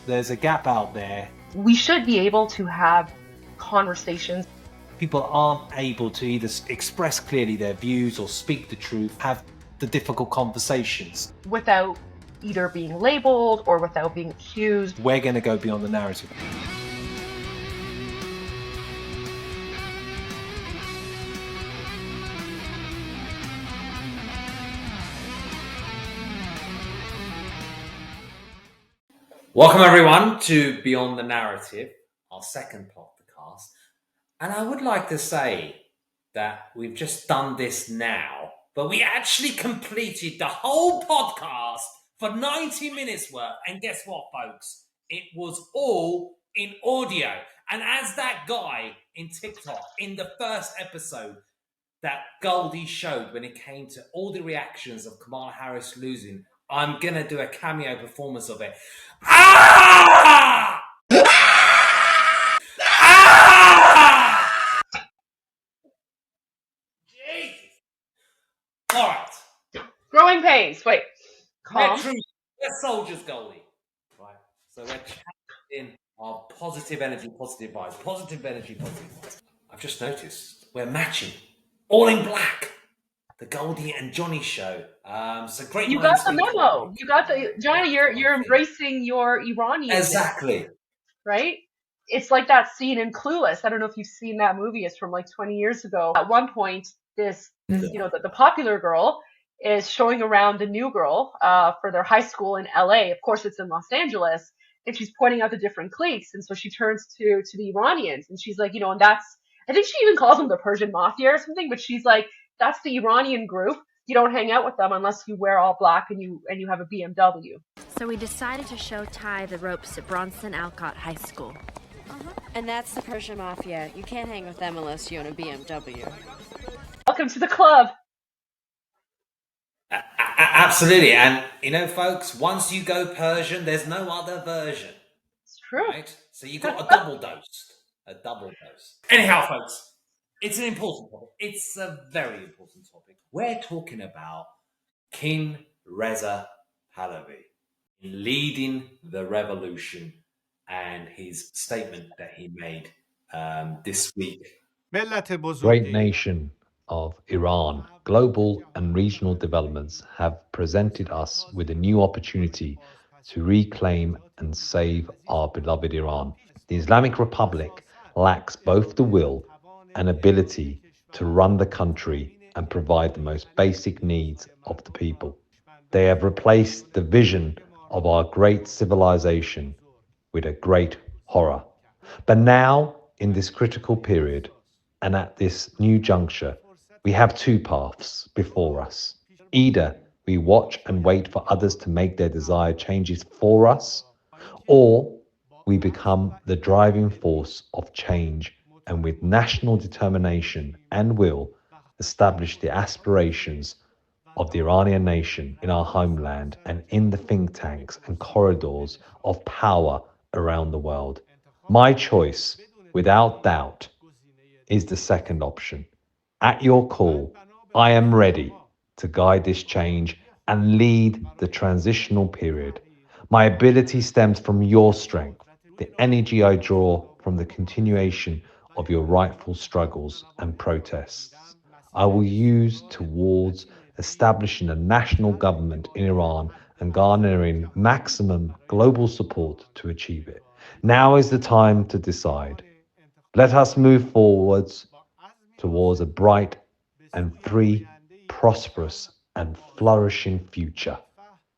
There's a gap out there. We should be able to have conversations. People aren't able to either express clearly their views or speak the truth, have the difficult conversations. Without either being labeled or without being accused. We're going to go beyond the narrative. Welcome everyone to Beyond the Narrative, our second podcast. And I would like to say that we've just done this now, but we actually completed the whole podcast for 90 minutes worth. And guess what, folks? It was all in audio. And as that guy in TikTok in the first episode that Goldie showed when it came to all the reactions of Kamala Harris losing, I'm going to do a cameo performance of it. Ah! Ah! Jesus. All right. Growing pains. Wait. Calm. We're soldiers, Goldie. Right. So we're chanting our positive energy, positive vibes. Positive energy, positive vibes. I've just noticed we're matching. All in black. The Goldie and Johnny show. So great. You got the memo. You got the Johnny. You're embracing your Iranian. Exactly. Right. It's like that scene in Clueless. I don't know if you've seen that movie. It's from like 20 years ago. At one point, this the popular girl is showing around the new girl for their high school in LA. Of course, it's in Los Angeles, and she's pointing out the different cliques. And so she turns to the Iranians, and she's like, and that's. I think she even calls them the Persian Mafia or something. But she's like, that's the Iranian group. You don't hang out with them unless you wear all black and you have a BMW. So we decided to show Ty the ropes at Bronson Alcott High School. And that's the Persian Mafia. You can't hang with them unless you own a BMW. Welcome to the club. Absolutely. And, folks, once you go Persian, there's no other version. It's true. Right? So you got a double dose. A double dose. Anyhow, folks. It's an important topic. It's a very important topic. We're talking about King Reza Pahlavi leading the revolution and his statement that he made this week. Great nation of Iran, global and regional developments have presented us with a new opportunity to reclaim and save our beloved Iran. The Islamic Republic lacks both the will and ability to run the country and provide the most basic needs of the people. They have replaced the vision of our great civilization with a great horror. But now, in this critical period, and at this new juncture, we have two paths before us. Either we watch and wait for others to make their desired changes for us, or we become the driving force of change and with national determination and will establish the aspirations of the Iranian nation in our homeland and in the think tanks and corridors of power around the world. My choice, without doubt, is the second option. At your call, I am ready to guide this change and lead the transitional period. My ability stems from your strength, the energy I draw from the continuation of your rightful struggles and protests. I will use towards establishing a national government in Iran and garnering maximum global support to achieve it. Now is the time to decide. Let us move forwards towards a bright and free, prosperous and flourishing future.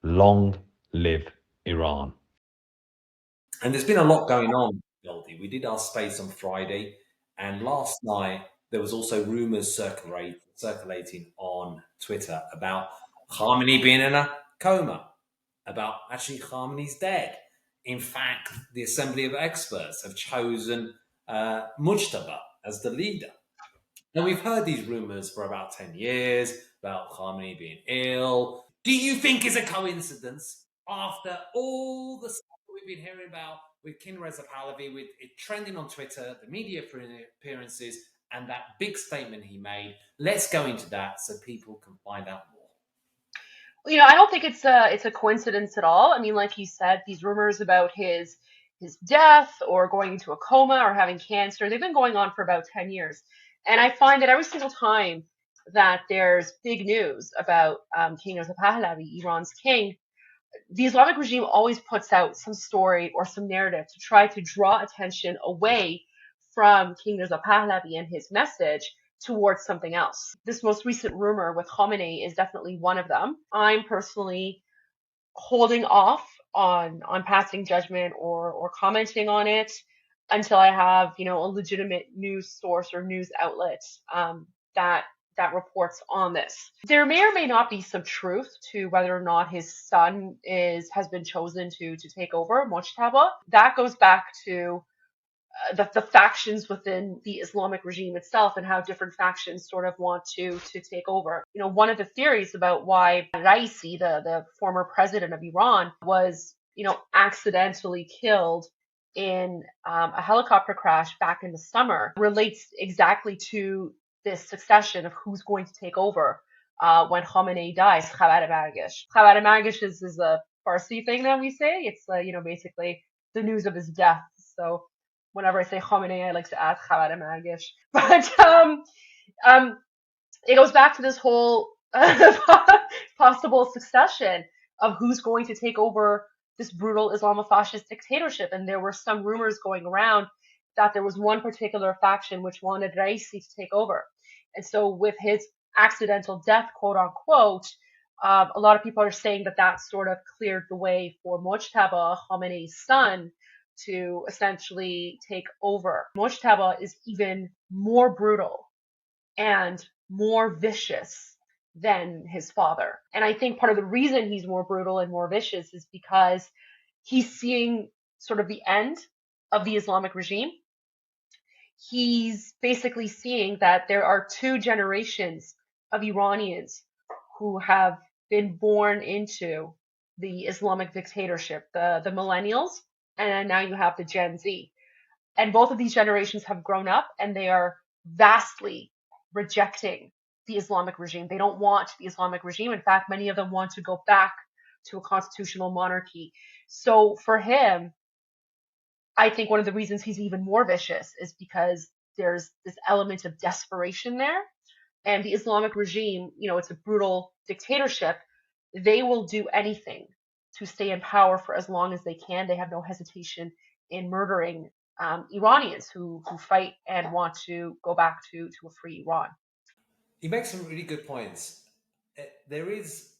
Long live Iran. And there's been a lot going on, Goldie. We did our space on Friday, and last night there was also rumors circulating on Twitter about Khamenei being in a coma, about actually Khamenei's dead. In fact, the Assembly of Experts have chosen Mujtaba as the leader. Now, we've heard these rumors for about 10 years about Khamenei being ill. Do you think it's a coincidence after all the stuff we've been hearing about with King Reza Pahlavi, with it trending on Twitter, the media appearances, and that big statement he made? Let's go into that so people can find out more. I don't think it's a coincidence at all. I mean, like you said, these rumors about his death or going into a coma or having cancer, they've been going on for about 10 years. And I find that every single time that there's big news about King Reza Pahlavi, Iran's king, the Islamic regime always puts out some story or some narrative to try to draw attention away from King Reza Pahlavi and his message towards something else. This most recent rumor with Khamenei is definitely one of them. I'm personally holding off on passing judgment or commenting on it until I have a legitimate news source or news outlet that reports on this. There may or may not be some truth to whether or not his son has been chosen to take over Mojtaba. That goes back to the factions within the Islamic regime itself and how different factions sort of want to take over. One of the theories about why Raisi, the former president of Iran, was accidentally killed in a helicopter crash back in the summer relates exactly to this succession of who's going to take over when Khamenei dies. Khabar Margish. Khabar Margish is a Farsi thing that we say. It's basically the news of his death. So whenever I say Khamenei, I like to add Khabar Margish. But um, it goes back to this whole possible succession of who's going to take over this brutal Islamofascist dictatorship. And there were some rumors going around that there was one particular faction which wanted Raisi to take over. And so with his accidental death, quote unquote, a lot of people are saying that sort of cleared the way for Mojtaba, Khamenei's son, to essentially take over. Mojtaba is even more brutal and more vicious than his father. And I think part of the reason he's more brutal and more vicious is because he's seeing sort of the end of the Islamic regime. He's basically seeing that there are two generations of Iranians who have been born into the Islamic dictatorship, the millennials, and now you have the Gen Z. And both of these generations have grown up and they are vastly rejecting the Islamic regime. They don't want the Islamic regime. In fact, many of them want to go back to a constitutional monarchy. So for him, I think one of the reasons he's even more vicious is because there's this element of desperation there. And the Islamic regime, it's a brutal dictatorship. They will do anything to stay in power for as long as they can. They have no hesitation in murdering Iranians who fight and want to go back to a free Iran. He makes some really good points. There is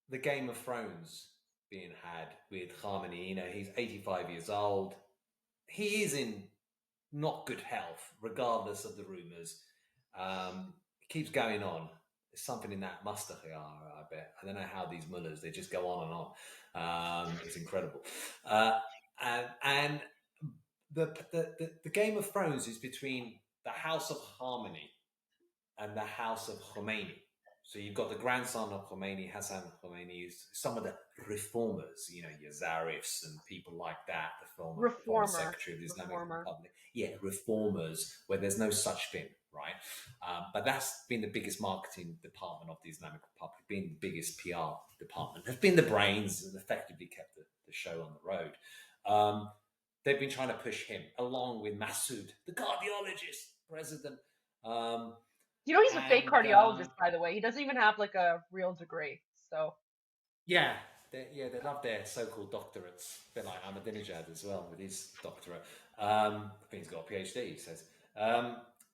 the Game of Thrones being had with Khamenei. He's 85 years old. He is in not good health, regardless of the rumors. It keeps going on. There's something in that mustachiyar, I bet. I don't know how these mullahs, they just go on and on. It's incredible. And the Game of Thrones is between the House of Khamenei and the House of Khomeini. So you've got the grandson of Khomeini, Hassan Khomeini, some of the reformers, your Zarifs and people like that, the former Foreign Secretary of the Islamic Republic. Yeah, reformers, where there's no such thing, right? But that's been the biggest marketing department of the Islamic Republic, been the biggest PR department. They've been the brains and effectively kept the show on the road. They've been trying to push him, along with Massoud, the cardiologist, president. He's a fake cardiologist, by the way. He doesn't even have like a real degree. So yeah, they love their so-called doctorates. A bit like Ahmadinejad as well with his doctorate. I think he's got a PhD, he says.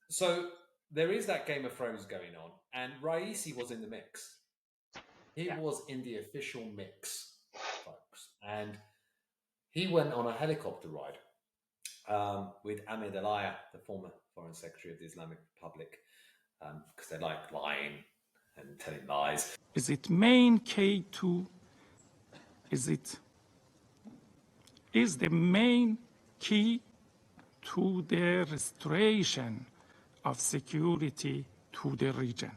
So there is that Game of Thrones going on, and Raisi was in the mix. He was in the official mix, folks, and he went on a helicopter ride with Ahmed Alaya, the former Foreign Secretary of the Islamic Republic. Because they like lying and telling lies. Is it main key to? Is the main key to the restoration of security to the region?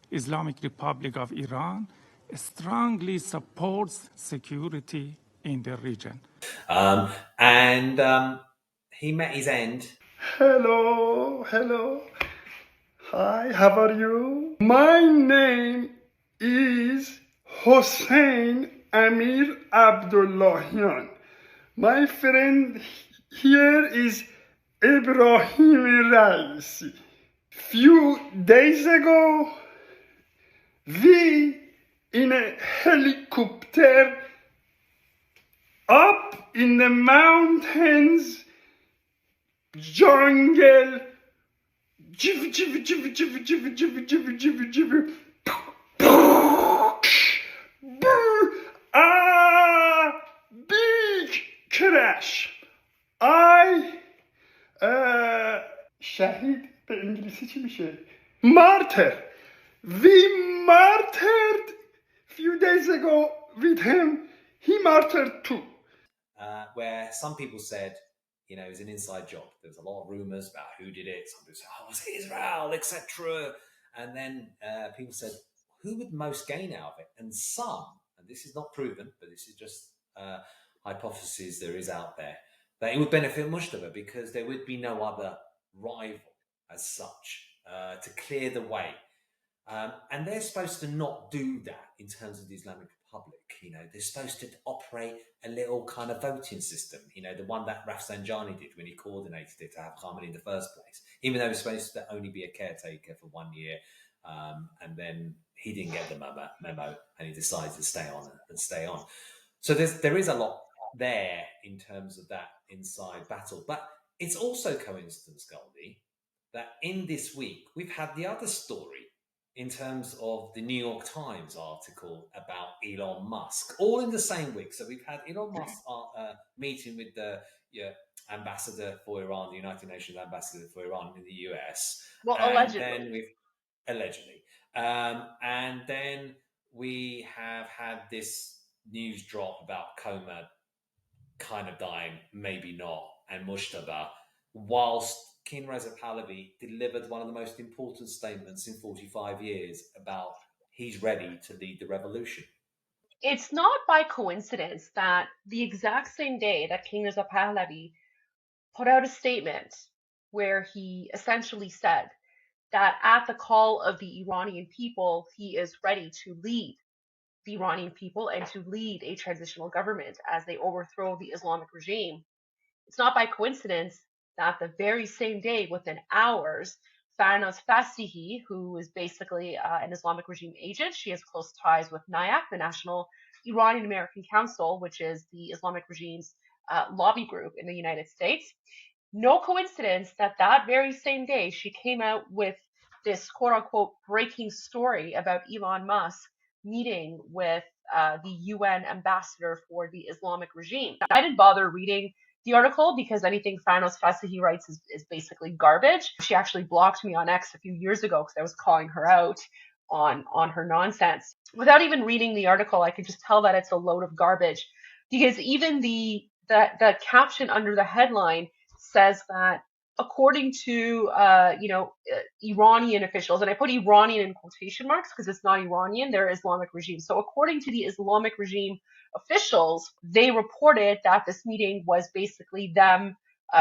Islamic Republic of Iran strongly supports security in the region. And he met his end. Hello. Hi, how are you? My name is Hossein Amir Abdullahian. My friend here is Ibrahim Raisi. Few days ago, we in a helicopter up in the mountains, jungle, big crash. شهید به انگلیسی چی میشه؟ Martyr. We martyred few days ago with him. He martyred too. Where some people said, you know, it was an inside job. There was a lot of rumors about who did it. Some people said, oh, it was Israel, etc. And then people said, who would most gain out of it? And some, and this is not proven, but this is just hypothesis there is out there, that it would benefit Mustafa because there would be no other rival as such to clear the way. And they're supposed to not do that in terms of the Islamic Republic. You know, they're supposed to operate a little kind of voting system, you know, the one that Rafsanjani did when he coordinated it to have Khamenei in the first place, even though it was supposed to only be a caretaker for 1 year. And then he didn't get the memo and he decided to stay on. So there is a lot there in terms of that inside battle. But it's also coincidence, Goldie, that in this week we've had the other story in terms of the New York Times article about Elon Musk, all in the same week. So we've had Elon Musk meeting with the ambassador for Iran, the United Nations ambassador for Iran in the US. Well, allegedly. And then we have had this news drop about Coma kind of dying, maybe not, and Mushtaba, whilst King Reza Pahlavi delivered one of the most important statements in 45 years about he's ready to lead the revolution. It's not by coincidence that the exact same day that King Reza Pahlavi put out a statement where he essentially said that at the call of the Iranian people, he is ready to lead the Iranian people and to lead a transitional government as they overthrow the Islamic regime. It's not by coincidence that the very same day, within hours, Farnaz Fastihi, who is basically an Islamic regime agent, she has close ties with NIAC, the National Iranian American Council, which is the Islamic regime's lobby group in the United States. No coincidence that that very same day she came out with this quote-unquote breaking story about Elon Musk meeting with the UN ambassador for the Islamic regime. I didn't bother reading the article because anything Farnaz Fastihi writes is basically garbage. She actually blocked me on X a few years ago because I was calling her out on her nonsense. Without even reading the article, I could just tell that it's a load of garbage because even the caption under the headline says that according to Iranian officials, and I put Iranian in quotation marks because it's not Iranian, they're Islamic regime. So according to the Islamic regime officials, they reported that this meeting was basically them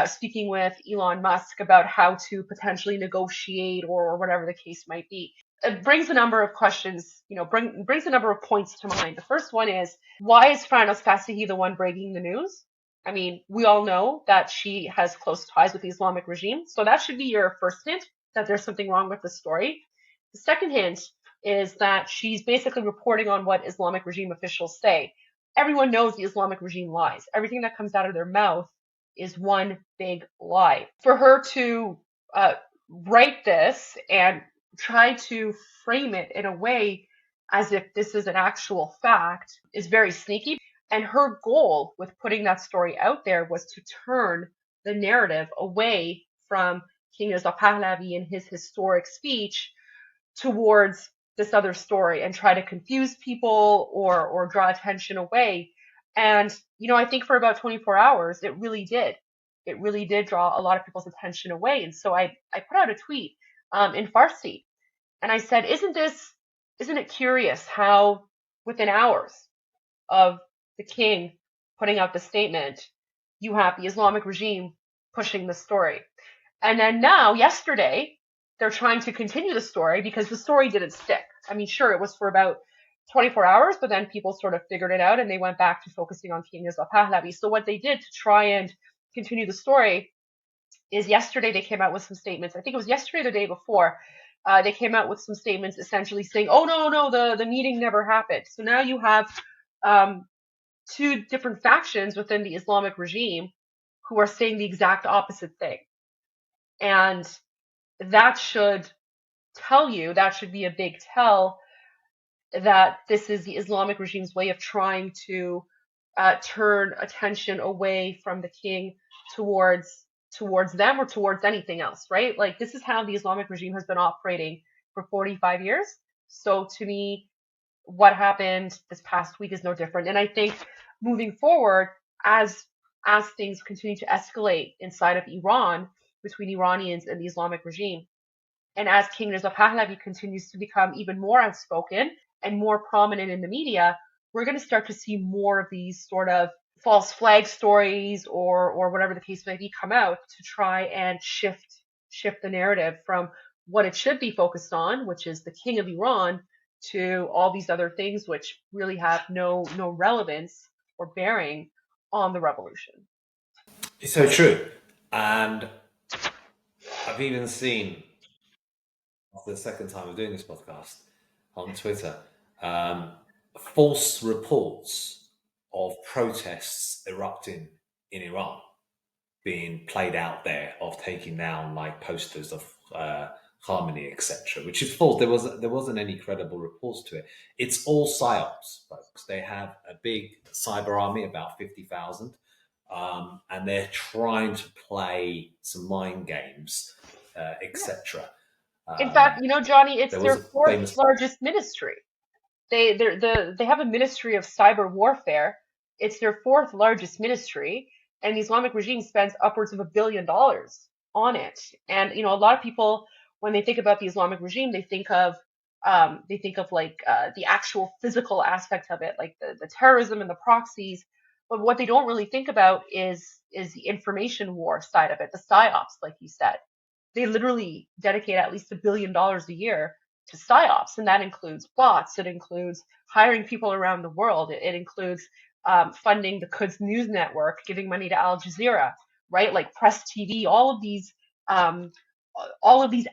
speaking with Elon Musk about how to potentially negotiate or whatever the case might be. It brings a number of questions, brings a number of points to mind. The first one is, why is Farnaz Fastihi the one breaking the news? I mean, we all know that she has close ties with the Islamic regime, so that should be your first hint that there's something wrong with the story. The second hint is that she's basically reporting on what Islamic regime officials say. Everyone knows the Islamic regime lies. Everything that comes out of their mouth is one big lie. For her to write this and try to frame it in a way as if this is an actual fact is very sneaky. And her goal with putting that story out there was to turn the narrative away from King Reza Pahlavi and his historic speech towards this other story and try to confuse people or draw attention away. And, I think for about 24 hours, it really did. It really did draw a lot of people's attention away. And so I put out a tweet in Farsi. And I said, isn't it curious how within hours of the king putting out the statement, you have the Islamic regime pushing the story. And then now, yesterday, they're trying to continue the story because the story didn't stick. I mean, sure, it was for about 24 hours, but then people sort of figured it out and they went back to focusing on King Reza Pahlavi. So what they did to try and continue the story is yesterday they came out with some statements. I think it was yesterday or the day before. They came out with some statements essentially saying, oh, no, the meeting never happened. So now you have two different factions within the Islamic regime who are saying the exact opposite thing. And that should tell you, that should be a big tell that this is the Islamic regime's way of trying to turn attention away from the king towards them or towards anything else, right? Like, this is how the Islamic regime has been operating for 45 years. So to me, what happened this past week is no different. And I think moving forward, as things continue to escalate inside of Iran between Iranians and the Islamic regime, and as King Reza Pahlavi continues to become even more outspoken and more prominent in the media, we're going to start to see more of these sort of false flag stories or whatever the case may be come out to try and shift the narrative from what it should be focused on, which is the king of Iran, to all these other things which really have no relevance or bearing on the revolution. It's so true. And I've even seen, after the second time of doing this podcast, on Twitter, false reports of protests erupting in Iran being played out there, of taking down like posters of Khamenei, etc., which is false. There wasn't any credible reports to it. It's all psyops, folks. They have a big cyber army, about 50,000, and they're trying to play some mind games, etc. In fact, Johnny, it's their fourth largest ministry. They have a ministry of cyber warfare. It's their fourth largest ministry, and the Islamic regime spends upwards of $1 billion on it. And a lot of people, when they think about the Islamic regime, they think of like the actual physical aspect of it, like the terrorism and the proxies. But what they don't really think about is the information war side of it, the psyops, like you said. They literally dedicate at least $1 billion a year to psyops, and that includes bots. It includes hiring people around the world. It includes funding the Quds News Network, giving money to Al Jazeera, right? Like Press TV, all of these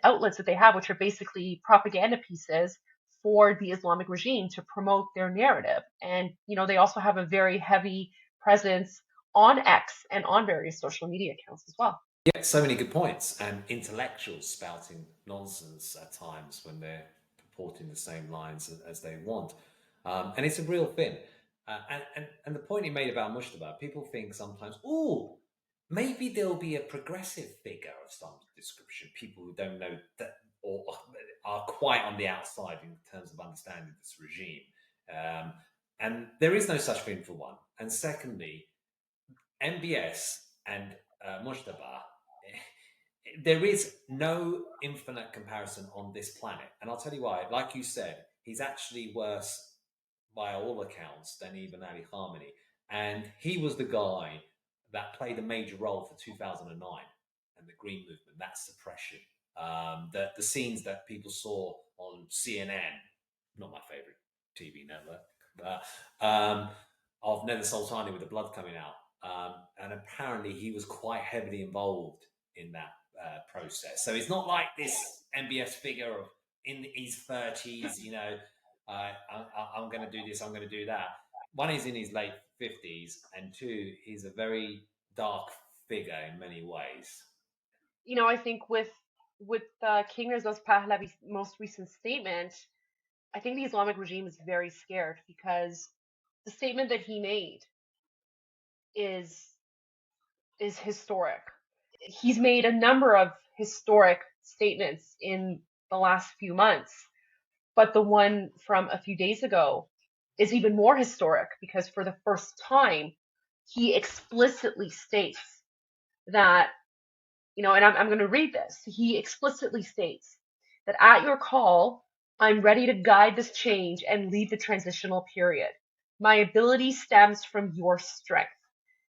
outlets that they have, which are basically propaganda pieces for the Islamic regime to promote their narrative. And they also have a very heavy presence on X and on various social media accounts as well. Yeah, so many good points, and intellectuals spouting nonsense at times when they're purporting the same lines as they want, and it's a real thing. And the point he made about Mushtaba, people think sometimes, oh, maybe there'll be a progressive figure of some description, people who don't know that or are quite on the outside in terms of understanding this regime, and there is no such thing for one. And secondly, MBS and Mushtaba, there is no infinite comparison on this planet. And I'll tell you why. Like you said, he's actually worse by all accounts than even Ali Khamenei. And he was the guy that played a major role for 2009 and the Green Movement, that suppression. The scenes that people saw on CNN, not my favorite TV network, but of Nether Sultani with the blood coming out. And apparently he was quite heavily involved in that process. So it's not like this MBS figure of in his 30s, I'm going to do this, I'm going to do that. One, he's in his late 50s, and two, he's a very dark figure in many ways. I think with King Reza Pahlavi's most recent statement, I think the Islamic regime is very scared, because the statement that he made is historic. He's made a number of historic statements in the last few months, but the one from a few days ago is even more historic, because for the first time, he explicitly states that, and I'm going to read this. He explicitly states that at your call, I'm ready to guide this change and lead the transitional period. My ability stems from your strength.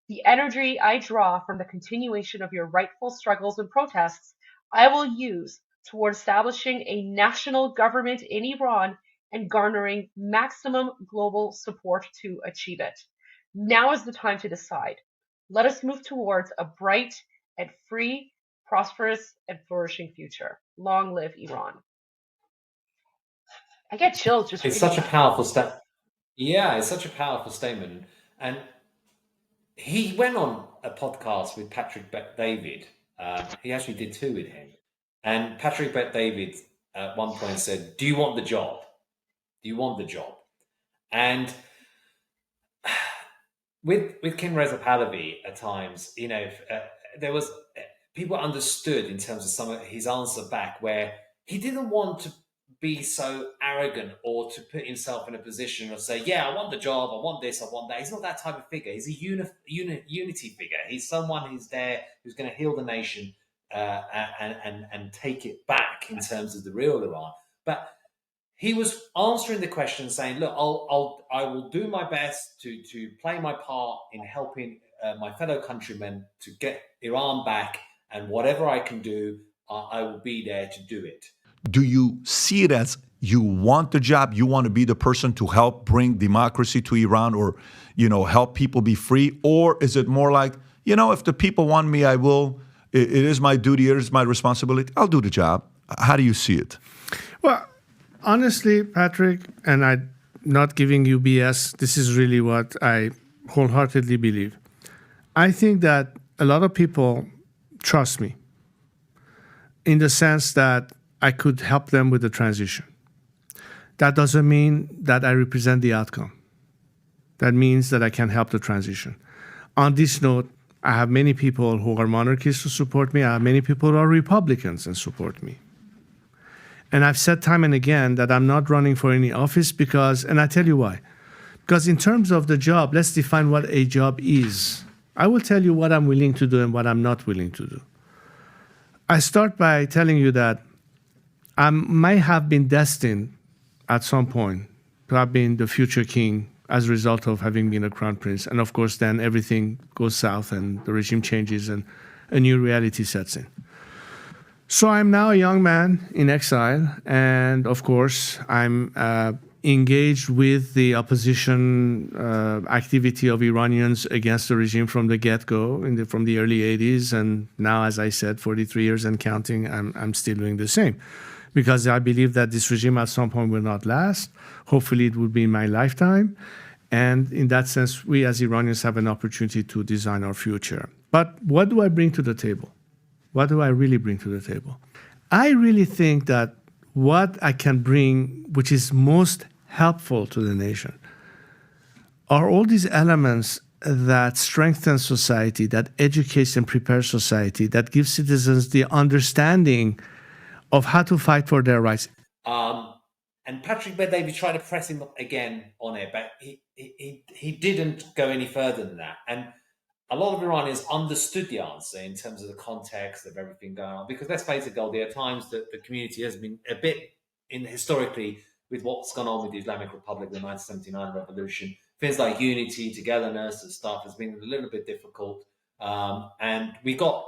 The energy I draw from the continuation of your rightful struggles and protests, I will use toward establishing a national government in Iran and garnering maximum global support to achieve it. Now is the time to decide. Let us move towards a bright and free, prosperous, and flourishing future. Long live Iran. I get chills just It's reading such a that. powerful step. Yeah, it's such a powerful statement. And he went on a podcast with Patrick Bet-David. He actually did two with him. And Patrick Bet-David at one point said, "Do you want the job? Do you want the job?" And with Kim Reza Pahlavi, at times, there was people understood in terms of some of his answer back where he didn't want to be so arrogant or to put himself in a position of say, "Yeah, I want the job, I want this, I want that." He's not that type of figure. He's a unity figure. He's someone who's there, who's going to heal the nation and take it back in terms of the real Iran. But he was answering the question, saying, "Look, I will do my best to play my part in helping my fellow countrymen to get Iran back, and whatever I can do, I will be there to do it." Do you see it as you want the job, you want to be the person to help bring democracy to Iran, or help people be free, or is it more like, if the people want me, I will. It is my duty, it is my responsibility. I'll do the job. How do you see it? Well, honestly, Patrick, and I'm not giving you BS, this is really what I wholeheartedly believe. I think that a lot of people trust me in the sense that I could help them with the transition. That doesn't mean that I represent the outcome. That means that I can help the transition. On this note, I have many people who are monarchists who support me. I have many people who are Republicans and support me. And I've said time and again that I'm not running for any office because, and I tell you why. Because in terms of the job, let's define what a job is. I will tell you what I'm willing to do and what I'm not willing to do. I start by telling you that I might have been destined at some point to have been the future king as a result of having been a crown prince. And of course, then everything goes south and the regime changes and a new reality sets in. So I'm now a young man in exile, and of course, I'm engaged with the opposition activity of Iranians against the regime from the get-go, from the early 80s, and now, as I said, 43 years and counting, I'm still doing the same. Because I believe that this regime at some point will not last. Hopefully it will be in my lifetime. And in that sense, we as Iranians have an opportunity to design our future. But what do I bring to the table? What do I really bring to the table? I really think that what I can bring, which is most helpful to the nation, are all these elements that strengthen society, that educates and prepares society, that gives citizens the understanding of how to fight for their rights. And Patrick Bet-David tried to press him again on it, but he didn't go any further than that. And a lot of Iranians understood the answer in terms of the context of everything going on. Because let's face it, Goldie, at times the community has been a bit, historically, with what's gone on with the Islamic Republic, the 1979 revolution, things like unity, togetherness and stuff has been a little bit difficult. And we got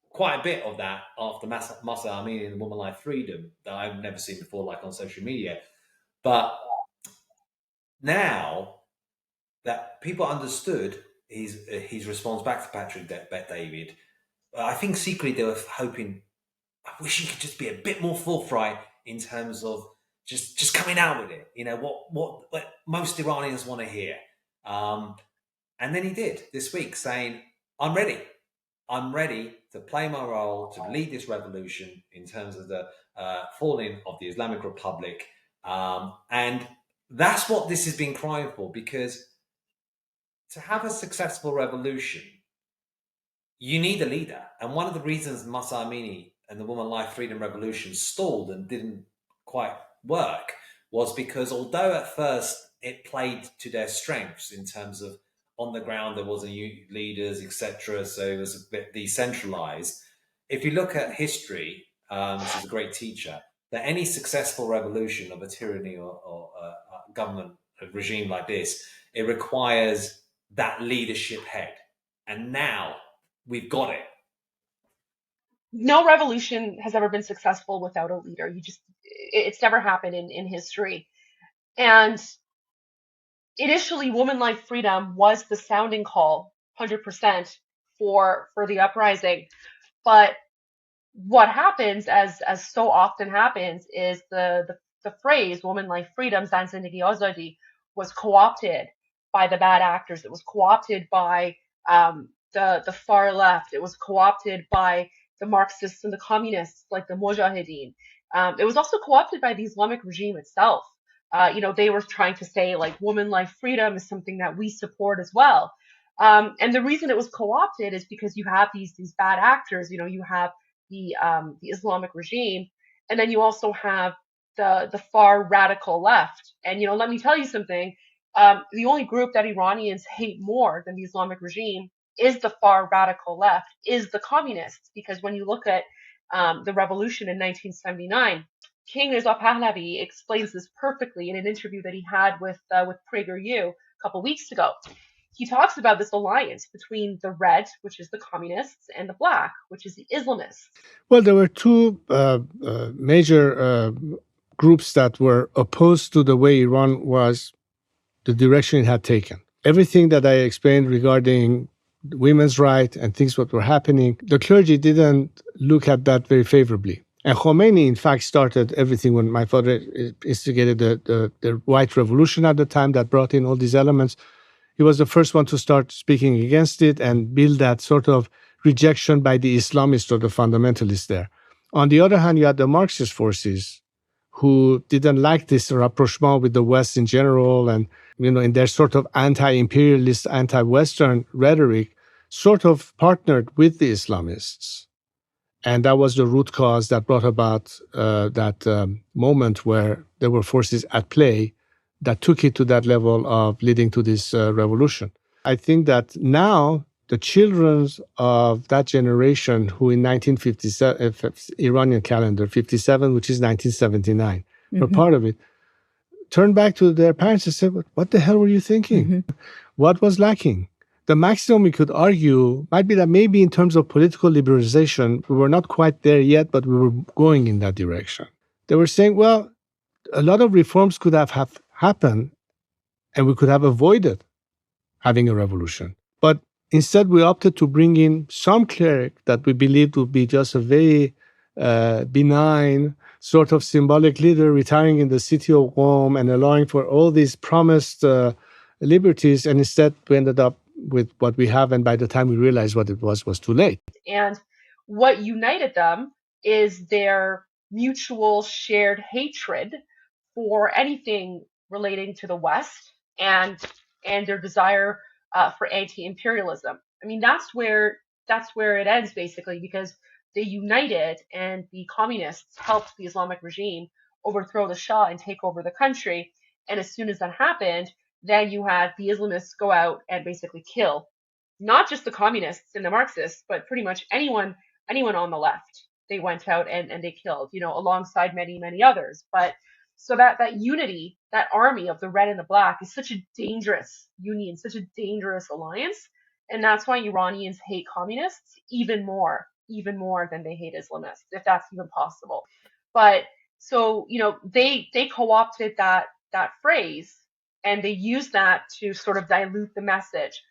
quite a bit of that after Masa Amini and the Woman Life Freedom that I've never seen before, like on social media. But now that people understood his response back to Patrick Bet-David, I think secretly they were hoping, I wish he could just be a bit more forthright in terms of just coming out with it. What most Iranians want to hear. And then he did this week, saying, I'm ready to play my role, to lead this revolution in terms of the falling of the Islamic Republic. And that's what this has been crying for, because to have a successful revolution, you need a leader. And one of the reasons Masa Amini and the Woman Life Freedom Revolution stalled and didn't quite work was because although at first it played to their strengths in terms of on the ground there wasn't leaders, etc., so it was a bit decentralized. If you look at history, which is a great teacher, that any successful revolution of a tyranny or a government regime like this, it requires that leadership head. And now we've got it. No revolution has ever been successful without a leader. It's never happened in history. And initially, woman life freedom was the sounding call, 100% for the uprising. But what happens, as so often happens, is the phrase "woman life freedom" (Zan zindagi azadi) was co-opted by the bad actors. It was co-opted by the far left. It was co-opted by the Marxists and the communists, like the Mujahideen. It was also co-opted by the Islamic regime itself. They were trying to say like woman life freedom is something that we support as well. And the reason it was co-opted is because you have these bad actors. You have the Islamic regime, and then you also have the far radical left. And let me tell you something. The only group that Iranians hate more than the Islamic regime is the far radical left, is the communists. Because when you look at the revolution in 1979, King Reza Pahlavi explains this perfectly in an interview that he had with PragerU a couple weeks ago. He talks about this alliance between the red, which is the communists, and the black, which is the Islamists. Well, there were two major groups that were opposed to the way Iran was, the direction it had taken. Everything that I explained regarding women's rights and things that were happening, the clergy didn't look at that very favorably. And Khomeini, in fact, started everything when my father instigated the white revolution at the time that brought in all these elements. He was the first one to start speaking against it and build that sort of rejection by the Islamists or the fundamentalists there. On the other hand, you had the Marxist forces who didn't like this rapprochement with the West in general, and in their sort of anti-imperialist, anti-Western rhetoric, sort of partnered with the Islamists. And that was the root cause that brought about that moment where there were forces at play that took it to that level of leading to this revolution. I think that now the children of that generation who in 1957, Iranian calendar, 57, which is 1979, were part of it, turned back to their parents and said, what the hell were you thinking? What was lacking? The maximum we could argue might be that maybe in terms of political liberalization, we were not quite there yet, but we were going in that direction. They were saying, well, a lot of reforms could have happened and we could have avoided having a revolution. But instead, we opted to bring in some cleric that we believed would be just a very benign, sort of symbolic leader retiring in the city of Qom and allowing for all these promised liberties. And instead, we ended up with what we have. And by the time we realized what it was too late. And what united them is their mutual shared hatred for anything relating to the West and their desire for anti-imperialism. I mean, that's where it ends basically, because they united and the communists helped the Islamic regime overthrow the Shah and take over the country. And as soon as that happened, then you had the Islamists go out and basically kill not just the communists and the Marxists, but pretty much anyone on the left. They went out and they killed, alongside many, many others. But so that unity, that army of the red and the black is such a dangerous union, such a dangerous alliance. And that's why Iranians hate communists even more than they hate Islamists, if that's even possible. But so, they co-opted that phrase and they used that to sort of dilute the message.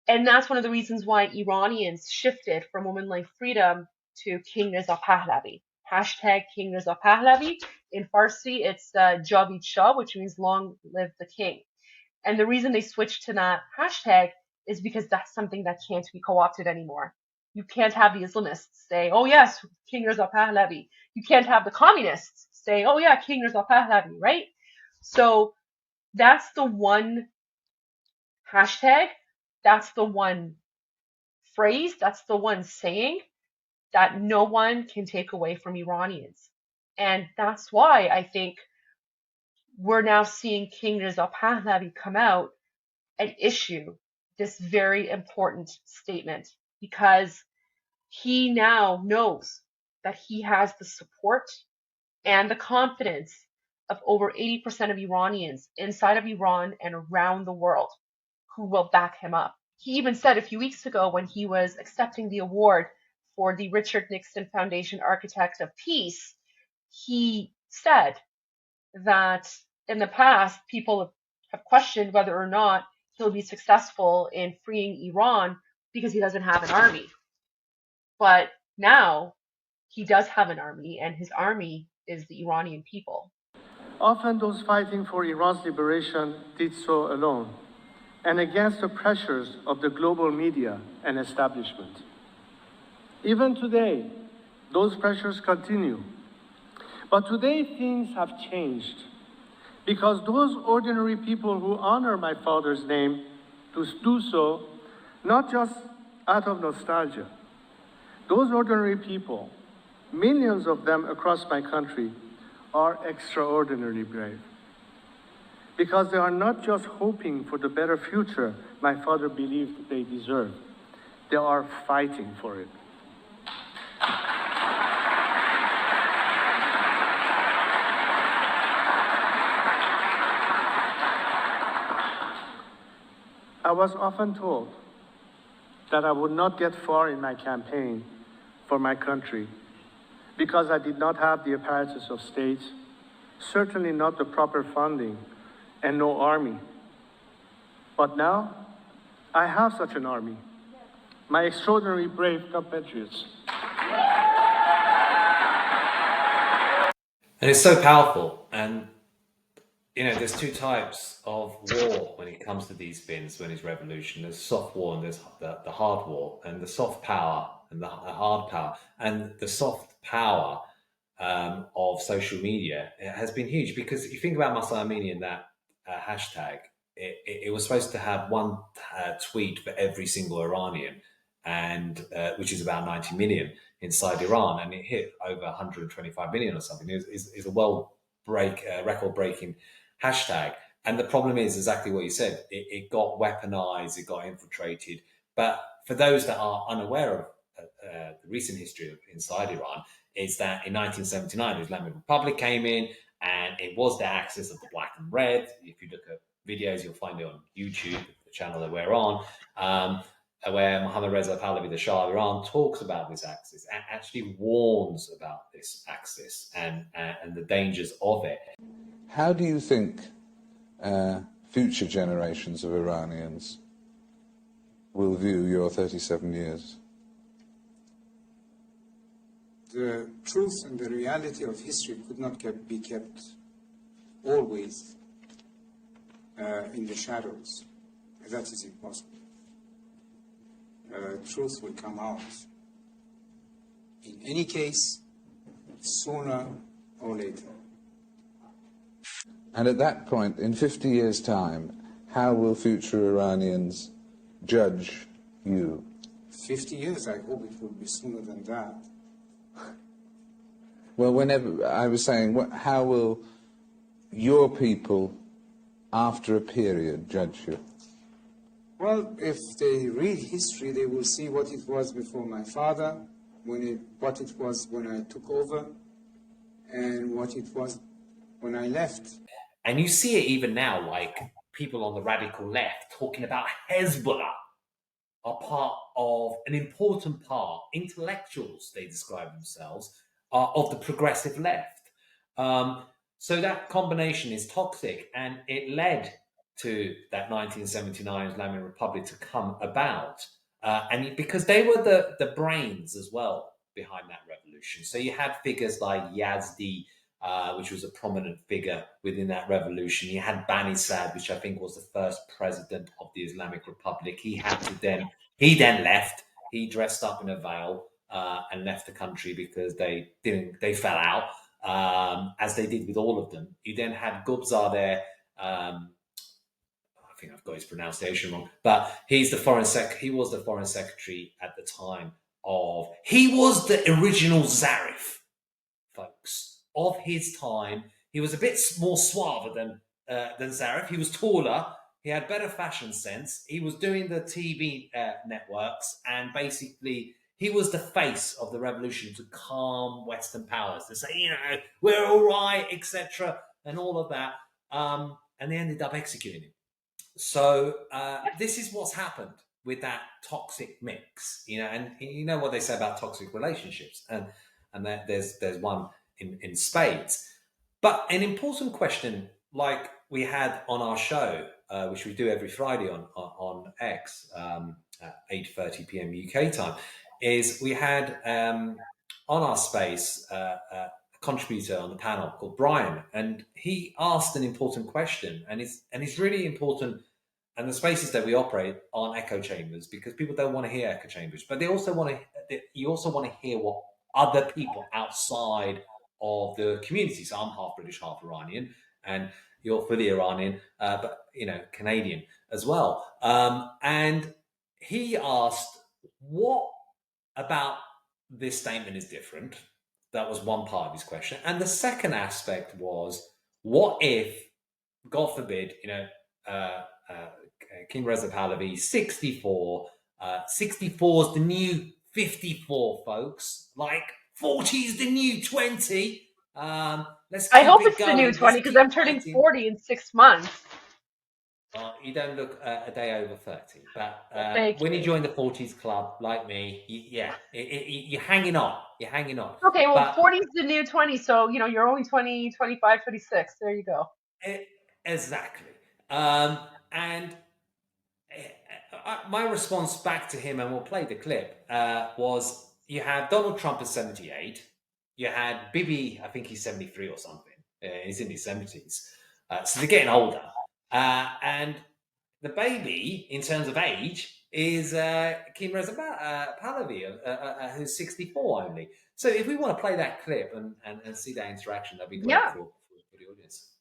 And that's one of the reasons why Iranians shifted from woman life freedom to King Reza Pahlavi. Hashtag King Reza Pahlavi. In Farsi, it's Javid Shah, which means long live the king. And the reason they switched to that hashtag is because that's something that can't be co-opted anymore. You can't have the Islamists say, oh yes, King Reza Pahlavi. You can't have the communists say, oh yeah, King Reza Pahlavi, right? So that's the one hashtag, that's the one phrase, that's the one saying that no one can take away from Iranians. And that's why I think we're now seeing King Reza Pahlavi come out and issue this very important statement, because he now knows that he has the support and the confidence of over 80% of Iranians inside of Iran and around the world who will back him up. He even said a few weeks ago when he was accepting the award for the Richard Nixon Foundation Architect of Peace, he said that in the past, people have questioned whether or not he'll be successful in freeing Iran because he doesn't have an army. But now he does have an army, and his army is the Iranian people. Often those fighting for Iran's liberation did so alone and against the pressures of the global media and establishment. Even today, those pressures continue. But today things have changed because those ordinary people who honor my father's name do so not just out of nostalgia. Those ordinary people, millions of them across my country, are extraordinarily brave because they are not just hoping for the better future my father believed they deserved. They are fighting for it. I was often told that I would not get far in my campaign for my country because I did not have the apparatus of state, certainly not the proper funding, and no army. But now, I have such an army, my extraordinary brave compatriots. And it's so powerful. And, you know, there's two types of war when it comes to these things, when it's revolution. There's soft war and there's the hard war, and the soft power and the hard power. And the soft power of social media has been huge, because if you think about Masa Amini and that hashtag, it was supposed to have one tweet for every single Iranian, and which is about 90 million inside Iran, and it hit over 125 million or something. It's a record-breaking hashtag. And the problem is exactly what you said. It got weaponized, it got infiltrated. But for those that are unaware of the recent history of inside Iran, is that in 1979, the Islamic Republic came in, and it was the axis of the black and red. If you look at videos, you'll find it on YouTube, the channel that we're on, where Mohammad Reza Pahlavi, the Shah of Iran, talks about this axis and actually warns about this axis and the dangers of it. How do you think future generations of Iranians will view your 37 years? The truth and the reality of history could not be kept always in the shadows. That is impossible. Truth will come out. In any case, sooner or later. And at that point, in 50 years' time, how will future Iranians judge you? 50 years, I hope it will be sooner than that. Well, whenever I was saying, how will your people, after a period, judge you? Well, if they read history, they will see what it was before my father, what it was when I took over, and what it was when I left. And you see it even now, like people on the radical left talking about Hezbollah are part of an important part, intellectuals, they describe themselves, of the progressive left. So that combination is toxic, and it led to that 1979 Islamic Republic to come about. And because they were the brains as well behind that revolution. So you had figures like Yazdi, which was a prominent figure within that revolution. You had Bani Sad, which I think was the first president of the Islamic Republic. He then left. He dressed up in a veil and left the country because they fell out, as they did with all of them. You then had Gubzar there. I think I've got his pronunciation wrong, but he was the foreign secretary at the time of. He was the original Zarif, folks, of his time. He was a bit more suave than Zarif. He was taller. He had better fashion sense. He was doing the TV networks, and basically he was the face of the revolution to calm Western powers, to say, you know, we're all right, etc., and all of that. And they ended up executing him. So this is what's happened with that toxic mix, you know, and you know what they say about toxic relationships, and there's one in spades. But an important question, like we had on our show, which we do every Friday on X at 8:30 p.m. UK time, is we had on our space a contributor on the panel called Brian, and he asked an important question, and it's really important. And the spaces that we operate aren't echo chambers because people don't want to hear echo chambers, but they also want to. You also want to hear what other people outside of the community. So I'm half British, half Iranian, and you're fully Iranian, but Canadian as well. And he asked, "What about this statement is different?" That was one part of his question, and the second aspect was, "What if, God forbid, King Reza Pahlavi, 64. 64 is the new 54, folks. Like 40 is the new 20. Let's I keep hope it it's the new going. Let's 20 because keep I'm turning fighting." 40 in 6 months. You don't look a day over 30, but Thank when you you. join the 40s club, like me, you're hanging on. You're hanging on. Okay, well, But 40 is the new 20, so, you're only 20, 25, 26. There you go. Exactly. And my response back to him, and we'll play the clip, was you had Donald Trump at 78. You had Bibi, I think he's 73 or something. He's in his 70s. So they're getting older. And the baby, in terms of age, is King Reza Pahlavi, who's 64 only. So if we want to play that clip and see that interaction, that'd be great for the audience.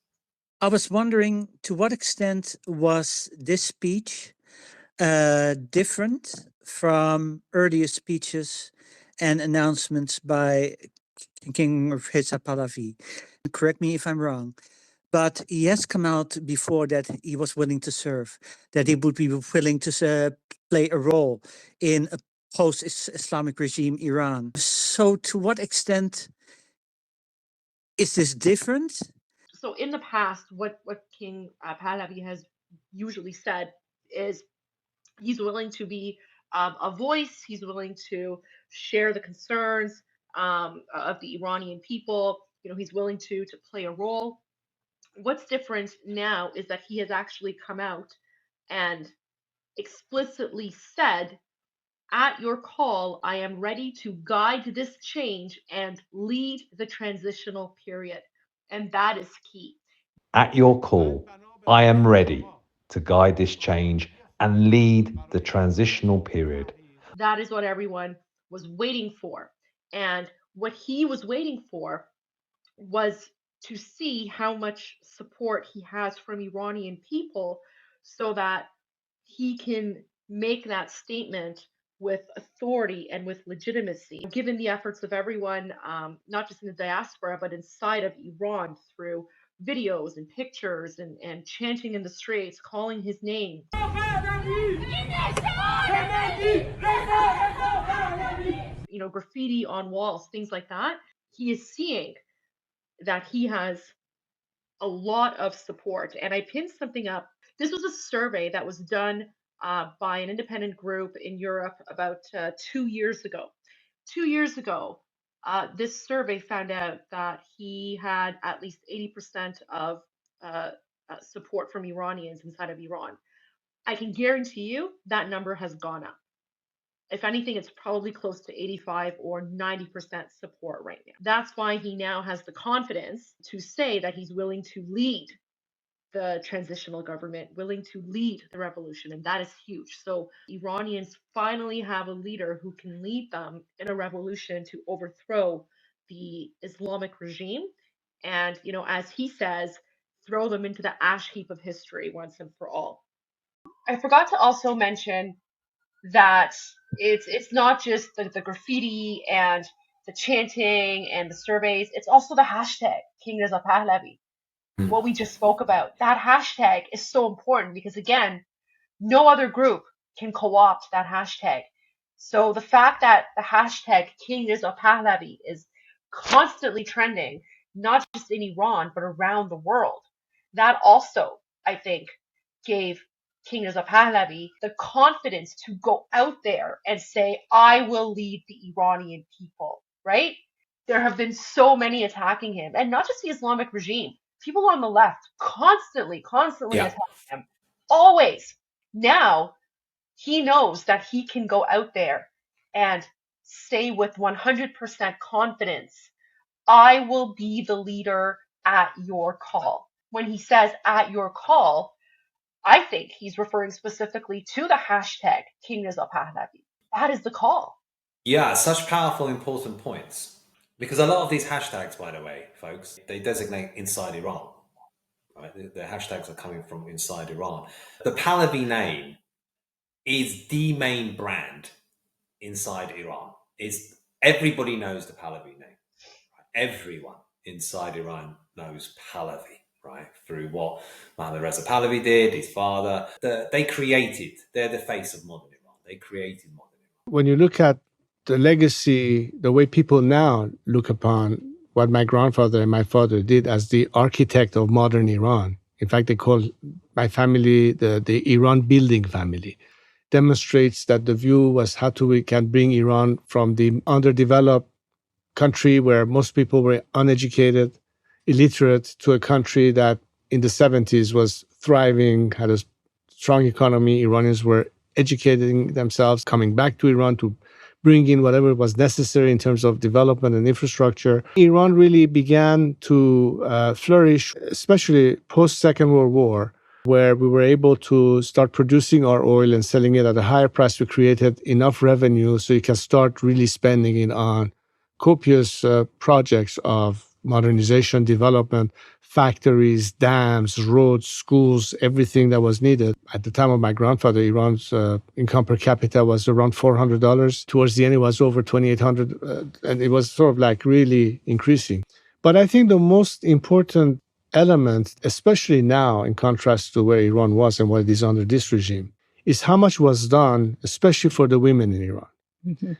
I was wondering, to what extent was this speech different from earlier speeches and announcements by King Reza Pahlavi? Correct me if I'm wrong, but he has come out before that he was willing to serve, that he would be willing to play a role in a post-Islamic regime Iran. So to what extent is this different? So in the past, what King Pahlavi has usually said is he's willing to be a voice. He's willing to share the concerns of the Iranian people. He's willing to play a role. What's different now is that he has actually come out and explicitly said, "At your call, I am ready to guide this change and lead the transitional period." And that is key. At your call, I am ready to guide this change and lead the transitional period. That is what everyone was waiting for. And what he was waiting for was to see how much support he has from Iranian people so that he can make that statement with authority and with legitimacy, given the efforts of everyone, not just in the diaspora, but inside of Iran through videos and pictures and chanting in the streets, calling his name. Graffiti on walls, things like that. He is seeing that he has a lot of support. And I pinned something up. This was a survey that was done by an independent group in Europe about 2 years ago. 2 years ago, this survey found out that he had at least 80% of support from Iranians inside of Iran. I can guarantee you that number has gone up. If anything, it's probably close to 85 or 90% support right now. That's why he now has the confidence to say that he's willing to lead the transitional government, willing to lead the revolution, and that is huge. So Iranians finally have a leader who can lead them in a revolution to overthrow the Islamic regime and, as he says, throw them into the ash heap of history once and for all. I forgot to also mention that it's not just the graffiti and the chanting and the surveys, it's also the hashtag King Reza Pahlavi. What we just spoke about. That hashtag is so important because, again, no other group can co-opt that hashtag. So the fact that the hashtag King Reza Pahlavi is constantly trending, not just in Iran, but around the world, that also, I think, gave King Reza Pahlavi the confidence to go out there and say, "I will lead the Iranian people," right? There have been so many attacking him, and not just the Islamic regime. People on the left constantly Yeah. attack him. Always. Now he knows that he can go out there and say with 100% confidence, I will be the leader at your call. When he says at your call, I think he's referring specifically to the hashtag King Reza Pahlavi. That is the call. Yeah, such powerful, important points. Because a lot of these hashtags, by the way, folks, they designate inside Iran. Right? The hashtags are coming from inside Iran. The Pahlavi name is the main brand inside Iran. Everybody knows the Pahlavi name. Everyone inside Iran knows Pahlavi, right? Through what Mohammad Reza Pahlavi did, his father. They're the face of modern Iran. They created modern Iran. When you look at the legacy, the way people now look upon what my grandfather and my father did as the architect of modern Iran. In fact, they call my family the Iran building family. Demonstrates that the view was how we can bring Iran from the underdeveloped country where most people were uneducated, illiterate, to a country that in the 70s was thriving, had a strong economy. Iranians were educating themselves, coming back to Iran to bring in whatever was necessary in terms of development and infrastructure. Iran really began to flourish, especially post-Second World War, where we were able to start producing our oil and selling it at a higher price. We created enough revenue so you can start really spending it on copious projects of modernization, development, factories, dams, roads, schools, everything that was needed. At the time of my grandfather, Iran's income per capita was around $400. Towards the end, it was over $2,800, and it was sort of like really increasing. But I think the most important element, especially now in contrast to where Iran was and what it is under this regime, is how much was done, especially for the women in Iran. Mm-hmm.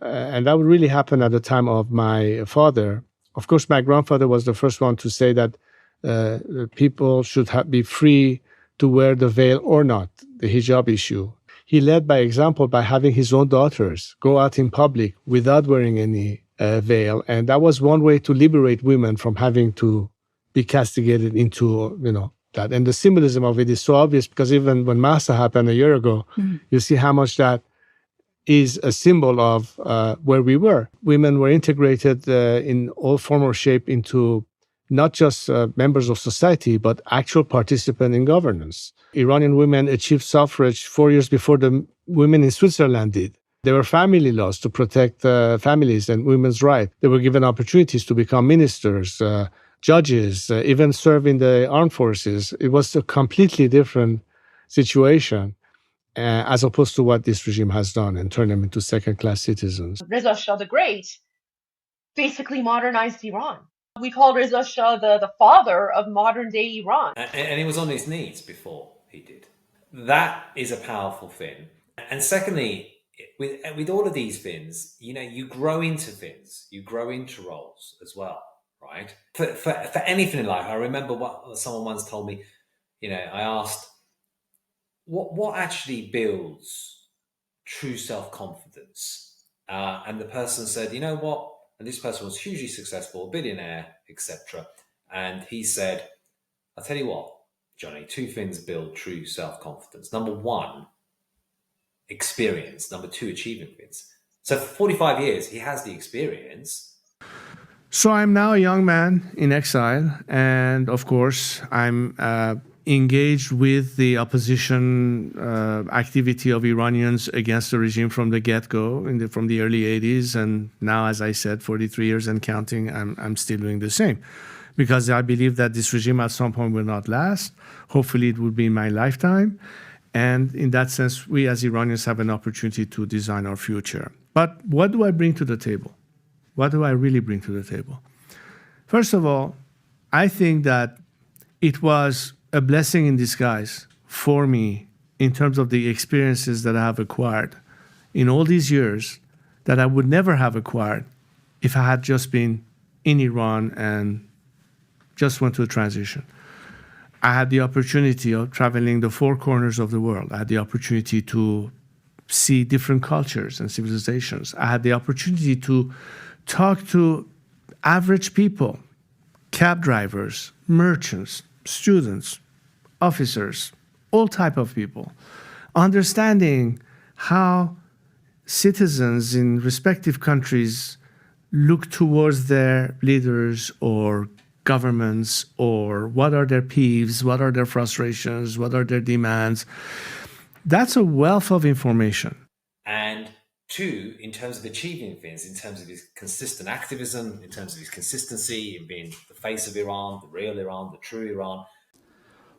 And that would really happen at the time of my father. Of course, my grandfather was the first one to say that people should be free to wear the veil or not, the hijab issue. He led by example by having his own daughters go out in public without wearing any veil. And that was one way to liberate women from having to be castigated into, that. And the symbolism of it is so obvious because even when Mahsa happened a year ago, you see how much that is a symbol of where we were. Women were integrated in all form or shape into not just members of society, but actual participants in governance. Iranian women achieved suffrage 4 years before the women in Switzerland did. There were family laws to protect families and women's rights. They were given opportunities to become ministers, judges, even serve in the armed forces. It was a completely different situation. As opposed to what this regime has done and turned them into second-class citizens. Reza Shah the Great basically modernized Iran. We call Reza Shah the father of modern-day Iran. And he was on his knees before he did. That is a powerful thing. And secondly, with all of these things, you grow into things. You grow into roles as well, right? For anything in life, I remember what someone once told me, I asked, what actually builds true self-confidence? And the person said, you know what? And this person was hugely successful, a billionaire, etc. And he said, I'll tell you what, Johnny, two things build true self-confidence. Number one, experience. Number two, achieving things. So for 45 years, he has the experience. So I'm now a young man in exile. And of course, I'm engaged with the opposition activity of Iranians against the regime from the get-go, from the early 80s. And now, as I said, 43 years and counting, I'm still doing the same. Because I believe that this regime at some point will not last. Hopefully, it will be in my lifetime. And in that sense, we as Iranians have an opportunity to design our future. But what do I bring to the table? What do I really bring to the table? First of all, I think that it was a blessing in disguise for me in terms of the experiences that I have acquired in all these years that I would never have acquired if I had just been in Iran and just went to a transition. I had the opportunity of traveling the four corners of the world. I had the opportunity to see different cultures and civilizations. I had the opportunity to talk to average people, cab drivers, merchants, students, officers, all type of people, understanding how citizens in respective countries look towards their leaders or governments, or what are their peeves, what are their frustrations, what are their demands. That's a wealth of information. And two, in terms of achieving things, in terms of his consistent activism, in terms of his consistency in being the face of Iran, the real Iran, the true Iran.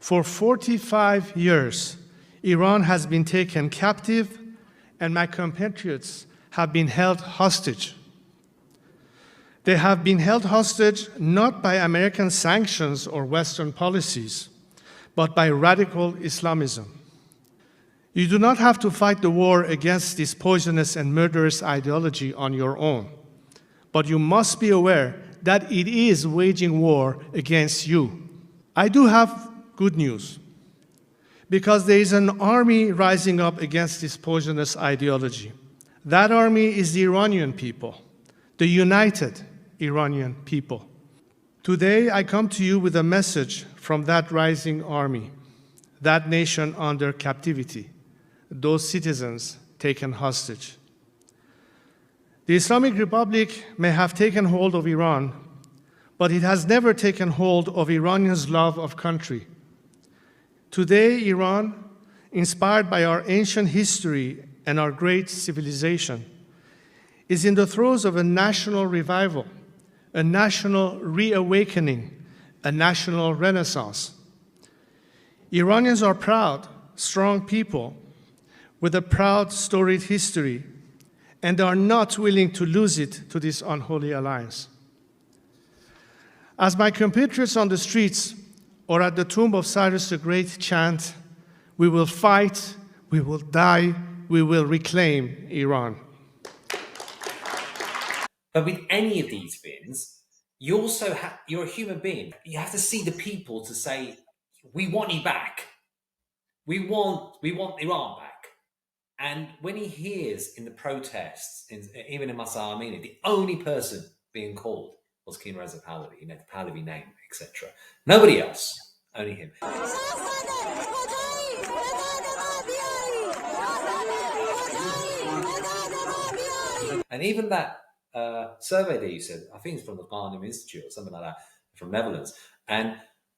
For 45 years, Iran has been taken captive, and my compatriots have been held hostage. They have been held hostage not by American sanctions or Western policies, but by radical Islamism. You do not have to fight the war against this poisonous and murderous ideology on your own, but you must be aware that it is waging war against you. I do have good news, because there is an army rising up against this poisonous ideology. That army is the Iranian people, the united Iranian people. Today, I come to you with a message from that rising army, that nation under captivity, those citizens taken hostage. The Islamic Republic may have taken hold of Iran, but it has never taken hold of Iranians' love of country. Today, Iran, inspired by our ancient history and our great civilization, is in the throes of a national revival, a national reawakening, a national renaissance. Iranians are proud, strong people with a proud, storied history, and they are not willing to lose it to this unholy alliance. As my compatriots on the streets or at the tomb of Cyrus the Great chant, we will fight, we will die, we will reclaim Iran. But with any of these things, you also you're a human being. You have to see the people to say, we want you back. We want Iran back. And when he hears in the protests, even in Masa Amini, the only person being called was King Reza Pahlavi, the Pahlavi name, etc. Nobody else, only him. And even that survey that you said, I think it's from the Ghanem Institute or something like that, from Netherlands. And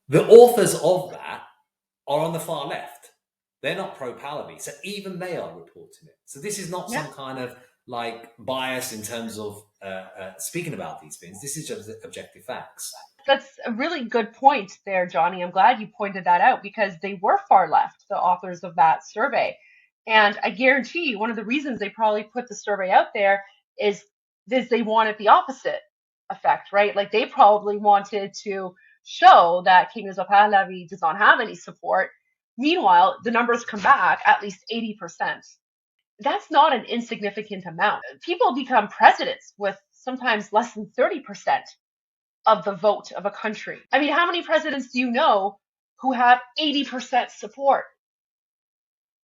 the authors of that are on the far left. They're not pro-Pahlavi, so even they are reporting it. So this is not some kind of like bias in terms of speaking about these things. This is just objective facts. That's a really good point there, Johnny. I'm glad you pointed that out, because they were far left, the authors of that survey. And I guarantee you, one of the reasons they probably put the survey out there is they wanted the opposite effect, right? Like they probably wanted to show that King Reza Pahlavi does not have any support. Meanwhile, the numbers come back at least 80%. That's not an insignificant amount. People become presidents with sometimes less than 30% of the vote of a country. I mean, how many presidents do you know who have 80% support?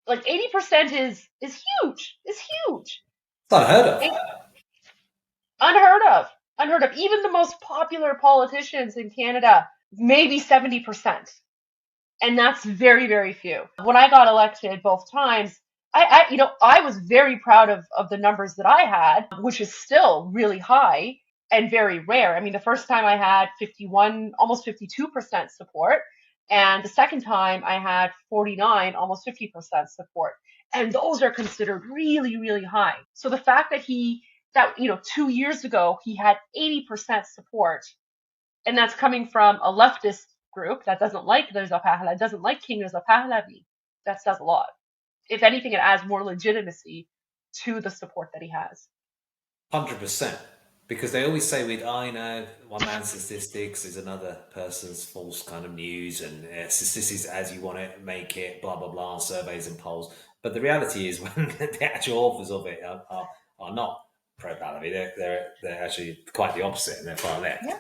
Like 80% is huge. It's huge. It's unheard of. Unheard of. Even the most popular politicians in Canada, maybe 70%. And that's very, very few. When I got elected both times, I was very proud of the numbers that I had, which is still really high and very rare. I mean, the first time I had 51, almost 52% support. And the second time I had 49, almost 50% support. And those are considered really, really high. So the fact that 2 years ago, he had 80% support, and that's coming from a leftist group that doesn't like Reza Pahlavi, doesn't like King Reza Pahlavi, that says a lot. If anything, it adds more legitimacy to the support that he has. 100%. Because they always say one man's statistics is another person's false kind of news, and statistics as you want to make it, blah, blah, blah, surveys and polls. But the reality is when the actual authors of it are not pro-Pahlavi, they're actually quite the opposite, and they're far left. Yeah.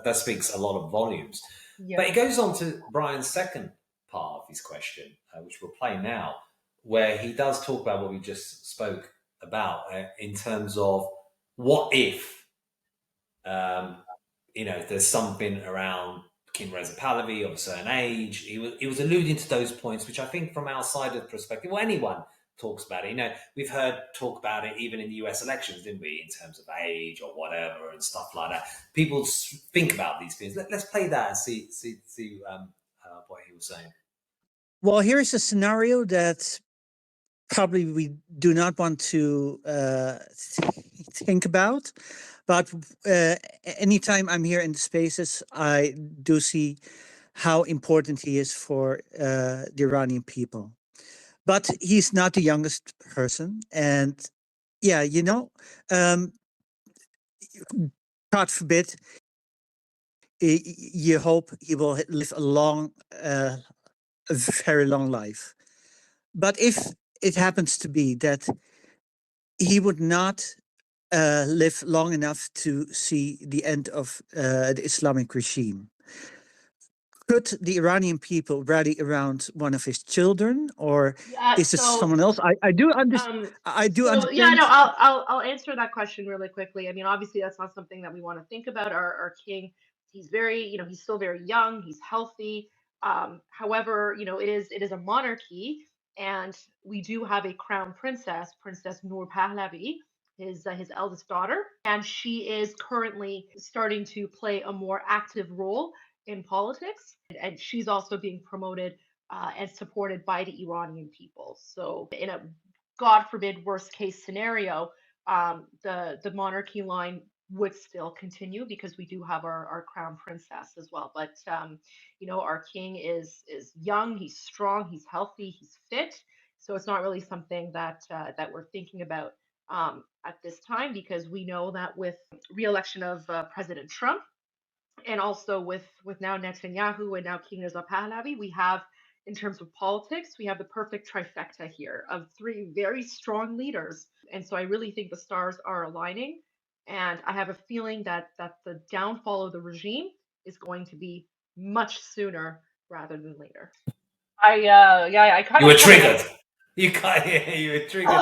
That speaks a lot of volumes. Yeah. But it goes on to Brian's second part of his question, which we'll play now, where he does talk about what we just spoke about in terms of what if, there's something around King Reza Pahlavi of a certain age. He was alluding to those points, which I think from our side of the perspective, well, anyone talks about it. You know, we've heard talk about it even in the US elections, didn't we, in terms of age or whatever and stuff like that. People think about these things. Let's play that and see what he was saying. Well, here's a scenario that probably we do not want to think about, but anytime I'm here in the spaces, I do see how important he is for the Iranian people. But he's not the youngest person, and yeah, you know, God forbid, you hope he will live a very long life. But if it happens to be that he would not live long enough to see the end of the Islamic regime, could the Iranian people rally around one of his children, or Yeah, is it so someone else? I do understand. I do so yeah, understand. no, I'll answer that question really quickly. I mean, obviously that's not something that we want to think about. Our king, he's very, he's still very young, he's healthy. However, it is a monarchy, and we do have a crown princess, Princess Noor Pahlavi, his eldest daughter, and she is currently starting to play a more active role in politics, and she's also being promoted and supported by the Iranian people. So, in a God forbid worst case scenario, the monarchy line would still continue because we do have our crown princess as well. But our king is young, he's strong, he's healthy, he's fit. So it's not really something that we're thinking about at this time, because we know that with re-election of President Trump, and also with now Netanyahu and now King Reza Pahlavi, we have, in terms of politics, we have the perfect trifecta here of three very strong leaders. And so I really think the stars are aligning, and I have a feeling that the downfall of the regime is going to be much sooner rather than later. I kind You of were covered it. triggered. You were triggered.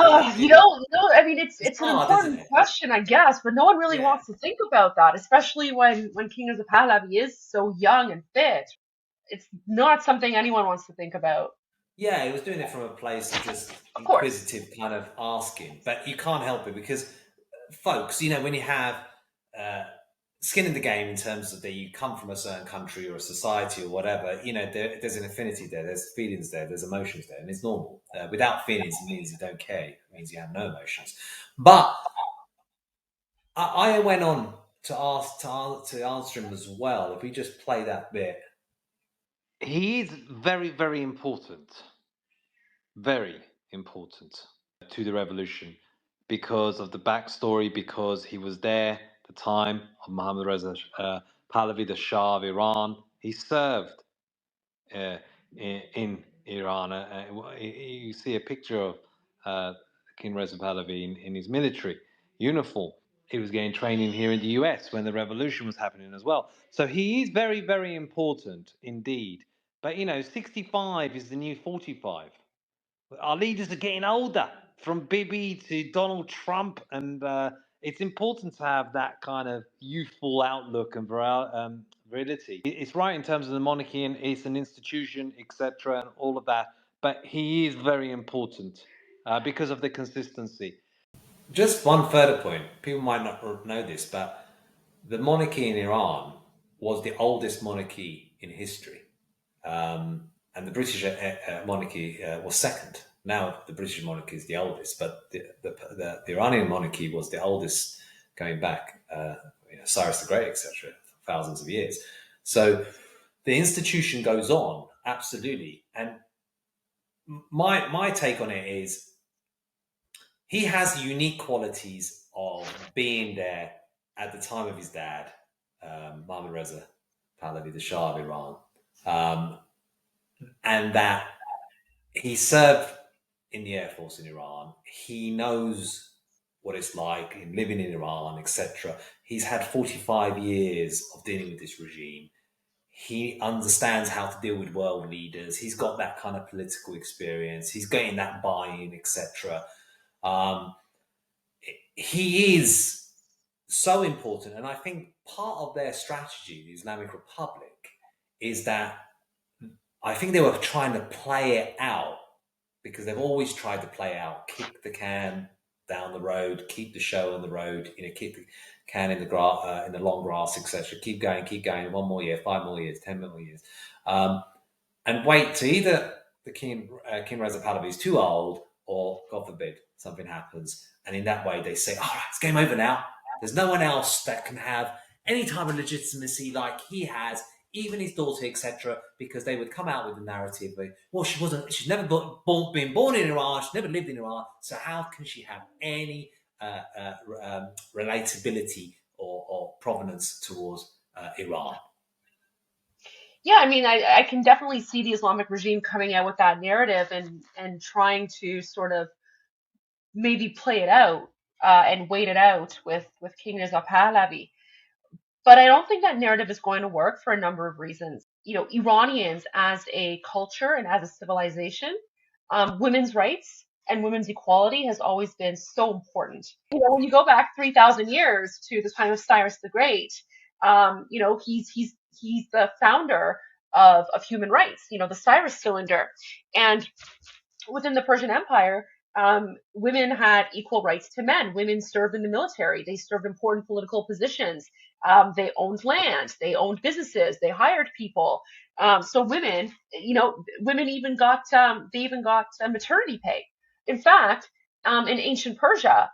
I mean, It's it's an hard, isn't important it? question, I guess, but no one really Yeah. wants to think about that, especially when King Reza Pahlavi is so young and fit. It's not something anyone wants to think about. Yeah, he was doing it from a place of just Of course. inquisitive kind of asking, but you can't help it because, folks, when you have uh, skin in the game in terms of that you come from a certain country or a society or whatever, there's an affinity there, there's feelings there, there's emotions there, and it's normal. Without feelings, it means you don't care. It means you have no emotions. But I went on to answer him as well. If we just play that bit. He is very, very important to the revolution because of the backstory, because he was there at the time of Mohammad Reza Pahlavi, the Shah of Iran. He served in Iran. You see a picture of King Reza Pahlavi in his military uniform. He was getting training here in the US when the revolution was happening as well. So he is very, very important indeed. But 65 is the new 45. Our leaders are getting older, from Bibi to Donald Trump, and it's important to have that kind of youthful outlook and virility. It's right in terms of the monarchy, and it's an institution, etc., and all of that. But he is very important because of the consistency. Just one further point. People might not know this, but the monarchy in Iran was the oldest monarchy in history. And the British monarchy was second. Now the British monarchy is the oldest, but the Iranian monarchy was the oldest going back, Cyrus the Great, etc., thousands of years. So the institution goes on, absolutely. And my take on it is he has unique qualities of being there at the time of his dad, Mohammad Reza Pahlavi, the Shah of Iran, and that he served in the Air Force in Iran. He knows what it's like in living in Iran, etc. He's had 45 years of dealing with this regime. He understands how to deal with world leaders. He's got that kind of political experience. He's getting that buy-in, etc. He is so important. And I think part of their strategy, the Islamic Republic, is that I think they were trying to play it out, because they've always tried to play out, kick the can down the road, keep the show on the road, keep the can in the grass, in the long grass, etc. Keep going, 1 more year, 5 more years, 10 more years, and wait to either the King Reza Pahlavi is too old, or God forbid something happens, and in that way they say, "All right, it's game over now. There's no one else that can have any type of legitimacy like he has." Even his daughter, etc., because they would come out with the narrative of, well, she's never been born in Iran, she's never lived in Iran, so how can she have any relatability or provenance towards Iran? Yeah, I mean, I can definitely see the Islamic regime coming out with that narrative and trying to sort of maybe play it out and wait it out with King Reza Pahlavi. But I don't think that narrative is going to work for a number of reasons. Iranians as a culture and as a civilization, women's rights and women's equality has always been so important. When you go back 3,000 years to the time of Cyrus the Great, he's the founder of human rights, the Cyrus cylinder. And within the Persian Empire, women had equal rights to men. Women served in the military. They served important political positions. They owned land. They owned businesses. They hired people. So women, women even got maternity pay. In fact, in ancient Persia,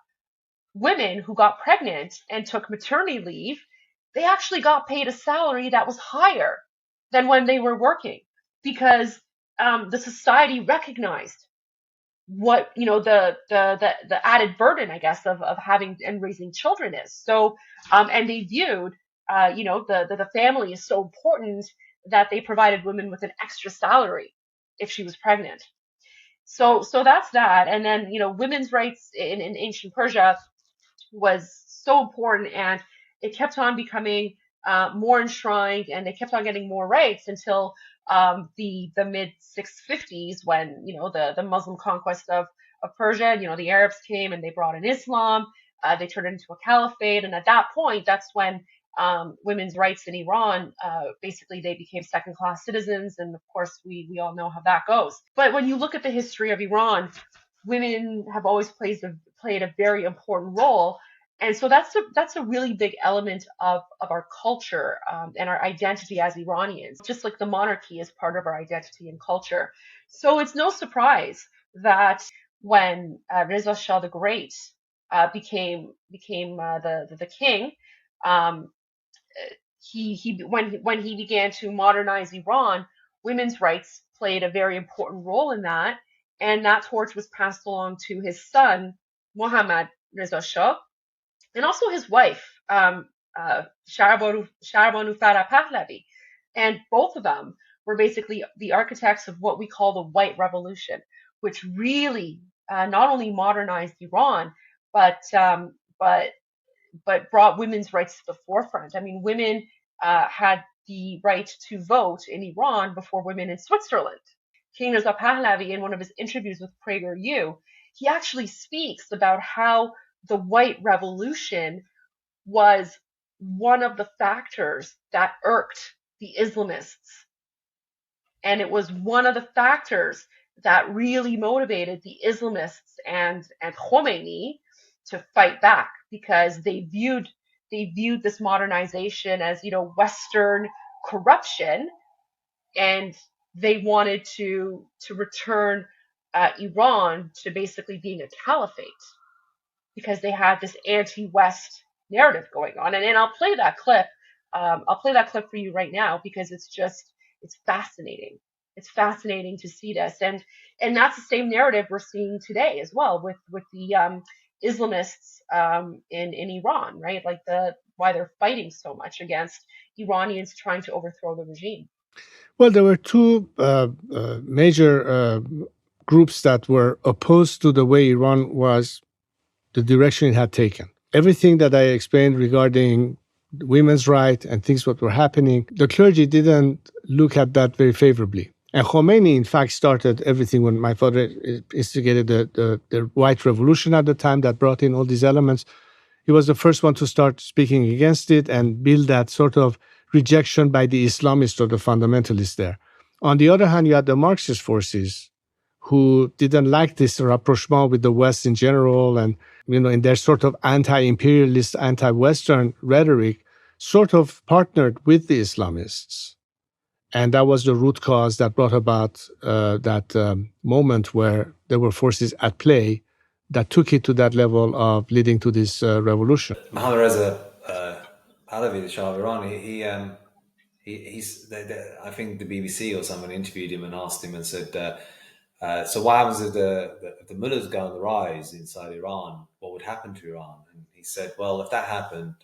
women who got pregnant and took maternity leave, they actually got paid a salary that was higher than when they were working, because the society recognized what the added burden, I guess, of having and raising children is. So and they viewed the family is so important that they provided women with an extra salary if she was pregnant. So that's that. And then women's rights in ancient Persia was so important, and it kept on becoming more enshrined, and they kept on getting more rights until the mid 650s, when the Muslim conquest of Persia. The Arabs came and they brought in Islam. They turned it into a caliphate, and at that point, that's when women's rights in Iran, basically they became second-class citizens, and of course we all know how that goes. But when you look at the history of Iran, women have always played a very important role. And so that's a really big element of our culture and our identity as Iranians, just like the monarchy is part of our identity and culture. So it's no surprise that when Reza Shah the Great became the king, when he began to modernize Iran, women's rights played a very important role in that, and that torch was passed along to his son Mohammad Reza Shah, and also his wife, Shahrbanu Farah Pahlavi. And both of them were basically the architects of what we call the White Revolution, which really not only modernized Iran, but brought women's rights to the forefront. I mean, women had the right to vote in Iran before women in Switzerland. King Reza Pahlavi, in one of his interviews with PragerU, he actually speaks about how the White Revolution was one of the factors that irked the Islamists. And it was one of the factors that really motivated the Islamists and Khomeini to fight back, because they viewed this modernization as, Western corruption, and they wanted to return Iran to basically being a caliphate, because they had this anti-West narrative going on. And I'll play that clip. I'll play that clip for you right now, because it's fascinating. It's fascinating to see this, and that's the same narrative we're seeing today as well with the Islamists in Iran, right? Like why they're fighting so much against Iranians trying to overthrow the regime. Well, there were two major groups that were opposed to the way Iran was, the direction it had taken. Everything that I explained regarding women's rights and things that were happening, the clergy didn't look at that very favorably. And Khomeini, in fact, started everything when my father instigated the White Revolution at the time that brought in all these elements. He was the first one to start speaking against it and build that sort of rejection by the Islamists or the fundamentalists there. On the other hand, you had the Marxist forces who didn't like this rapprochement with the West in general, and in their sort of anti-imperialist, anti-Western rhetoric, sort of partnered with the Islamists. And that was the root cause that brought about that moment where there were forces at play that took it to that level of leading to this revolution. Mohammad Reza Pahlavi, the Shah of Iran, I think the BBC or someone interviewed him and asked him and said, so what happens if the mullahs go on the rise inside Iran? What would happen to Iran? And he said, well, if that happened,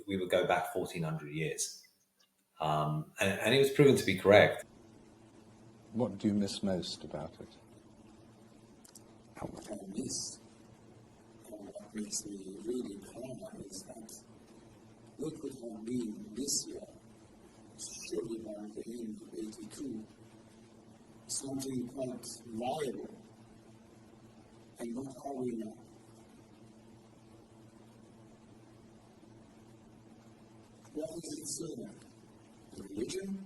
we would go back 1,400 years. And he was proven to be correct. What do you miss most about it? What I miss, what makes me really proud is that what could have been this year, surely by the end of 82, something quite viable. And what are we now? What is it so? Religion,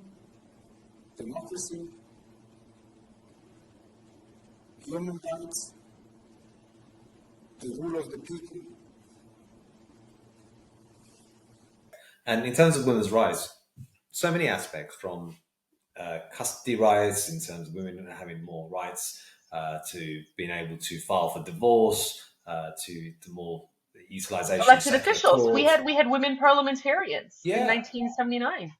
democracy, human rights, the rule of the people. And in terms of women's rights, so many aspects, from custody rights in terms of women having more rights, to being able to file for divorce, to more utilization elected of officials. courts. We had women parliamentarians in 1979.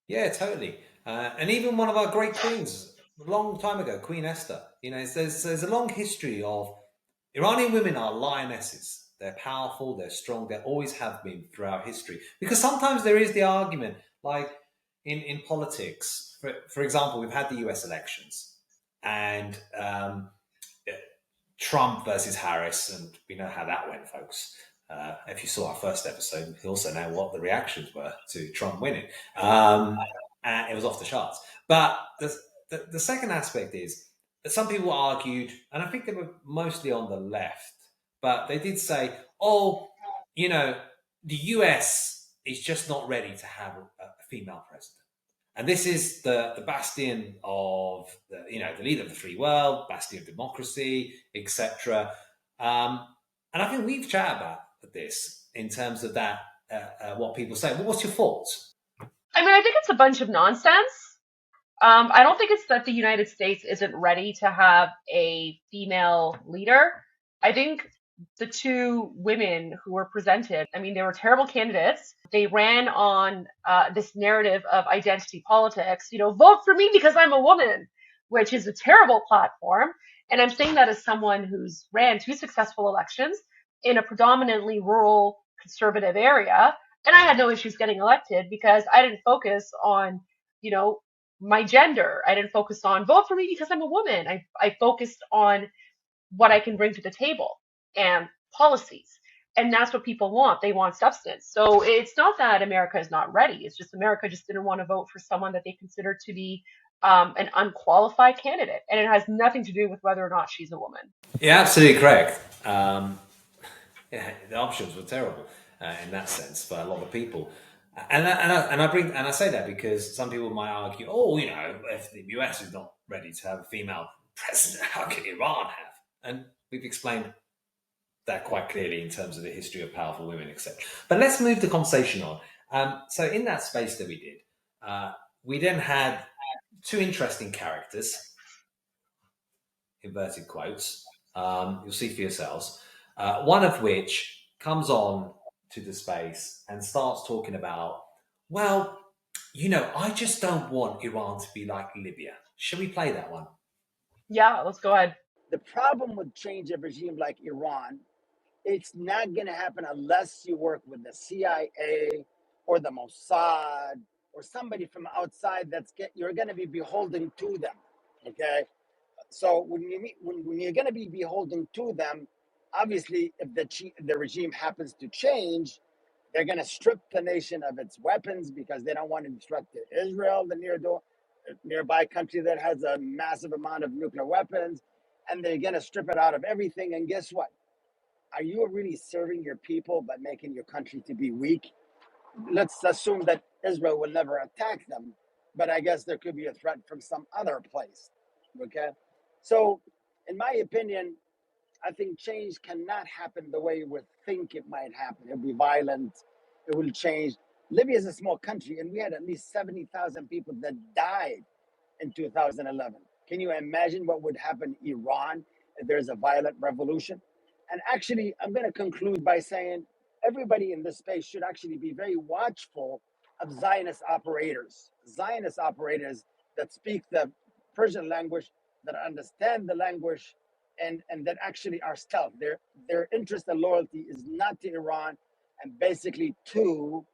Yeah, totally. And even one of our great queens, a long time ago, Queen Esther. There's a long history of Iranian women are lionesses. They're powerful, they're strong, they always have been throughout history. Because sometimes there is the argument, like in politics, for example, we've had the US elections and Trump versus Harris, and we know how that went, folks. If you saw our first episode, you also know what the reactions were to Trump winning. And it was off the charts. But the second aspect is that some people argued, and I think they were mostly on the left, but they did say, the US is just not ready to have a female president. And this is the bastion of the leader of the free world, bastion of democracy, etc. And I think we've chatted about this in terms of that, what people say. Well, what's your thoughts? I mean, I think it's a bunch of nonsense. I don't think it's that the United States isn't ready to have a female leader. I think the two women who were presented, I mean, they were terrible candidates. They ran on this narrative of identity politics, vote for me because I'm a woman, which is a terrible platform. And I'm saying that as someone who's ran 2 successful elections in a predominantly rural conservative area. And I had no issues getting elected because I didn't focus on, my gender. I didn't focus on vote for me because I'm a woman. I focused on what I can bring to the table and policies. And that's what people want. They want substance. So it's not that America is not ready. It's just America just didn't want to vote for someone that they consider to be an unqualified candidate. And it has nothing to do with whether or not she's a woman. Yeah, absolutely correct. The options were terrible in that sense for a lot of people. And I say that because some people might argue, if the US is not ready to have a female president, how can Iran have? And we've explained that quite clearly in terms of the history of powerful women, etc. But let's move the conversation on. So in that space that we did, we then had 2 interesting characters, inverted quotes, you'll see for yourselves, one of which comes on to the space and starts talking about, I just don't want Iran to be like Libya. Shall we play that one? Yeah, let's go ahead. The problem with change of regime like Iran, it's not going to happen unless you work with the CIA or the Mossad or somebody from outside you're going to be beholden to them. Okay, so when you're going to be beholden to them, obviously, if the regime happens to change, they're going to strip the nation of its weapons because they don't want to disrupt Israel, the nearby country that has a massive amount of nuclear weapons, and they're going to strip it out of everything. And guess what? Are you really serving your people by making your country to be weak? let's assume that Israel will never attack them, but I guess there could be a threat from some other place. Okay, so in my opinion, I think change cannot happen the way we think it might happen. It'll be violent. It will change. Libya is a small country, and we had at least 70,000 people that died in 2011. Can you imagine what would happen in Iran if there's a violent revolution? And actually, I'm going to conclude by saying everybody in this space should actually be very watchful of Zionist operators that speak the Persian language, that understand the language, and that actually are stealth. Their interest and loyalty is not to Iran and basically to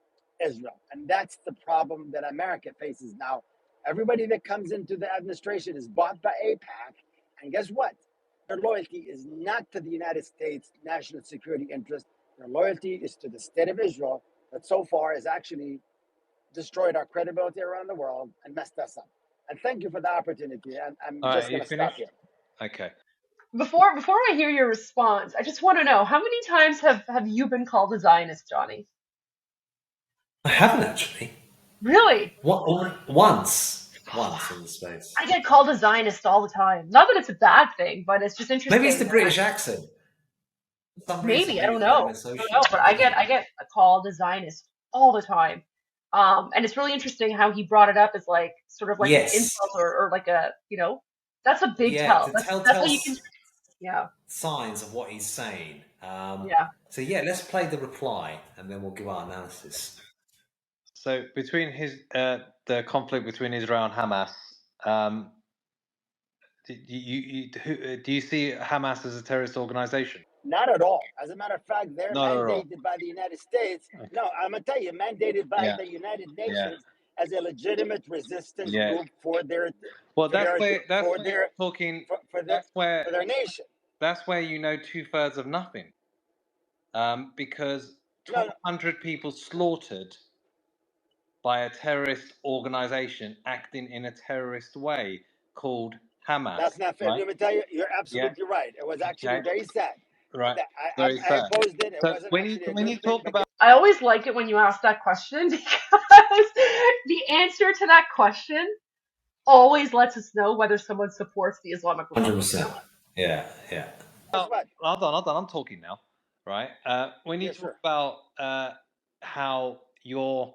Israel. And that's the problem that America faces now. Everybody that comes into the administration is bought by AIPAC. And guess what? Their loyalty is not to the United States national security interest. Their loyalty is to the state of Israel that so far has actually destroyed our credibility around the world and messed us up. And thank you for the opportunity. And I'm All just right, going you to stop finished? here. Okay. Before I hear your response, I just want to know how many times have you been called a Zionist, Johnny? I haven't actually. Really? Once in the space. I get called a Zionist all the time. Not that it's a bad thing, but it's just interesting. Maybe it's the British accent. For some reason, Maybe I don't because I'm know. But I get called a Zionist all the time. And it's really interesting how he brought it up as like sort of like an Yes. insult or like a that's a big tell. That's how you can signs of what he's saying. Yeah. So yeah, let's play the reply and then we'll give our analysis. So between the conflict between Israel and Hamas, do you see Hamas as a terrorist organization? Not at all. As a matter of fact, they're Not at all. mandated by the United States. No, I'm going to tell you, mandated by the United Nations as a legitimate resistance group for their their nation. That's where you know 2/3 of nothing, because 1,200 people slaughtered by a terrorist organization acting in a terrorist way called Hamas. That's not fair. Right? Let me tell you, you're absolutely right. It was actually very sad. Right. I opposed it. It so wasn't when actually you a when good you thing. talk about I always like it when you ask that question because the answer to that question always lets us know whether someone supports the Islamic Republic. 100%. Yeah. Hold on. I'm talking now, right? When you talk about how you're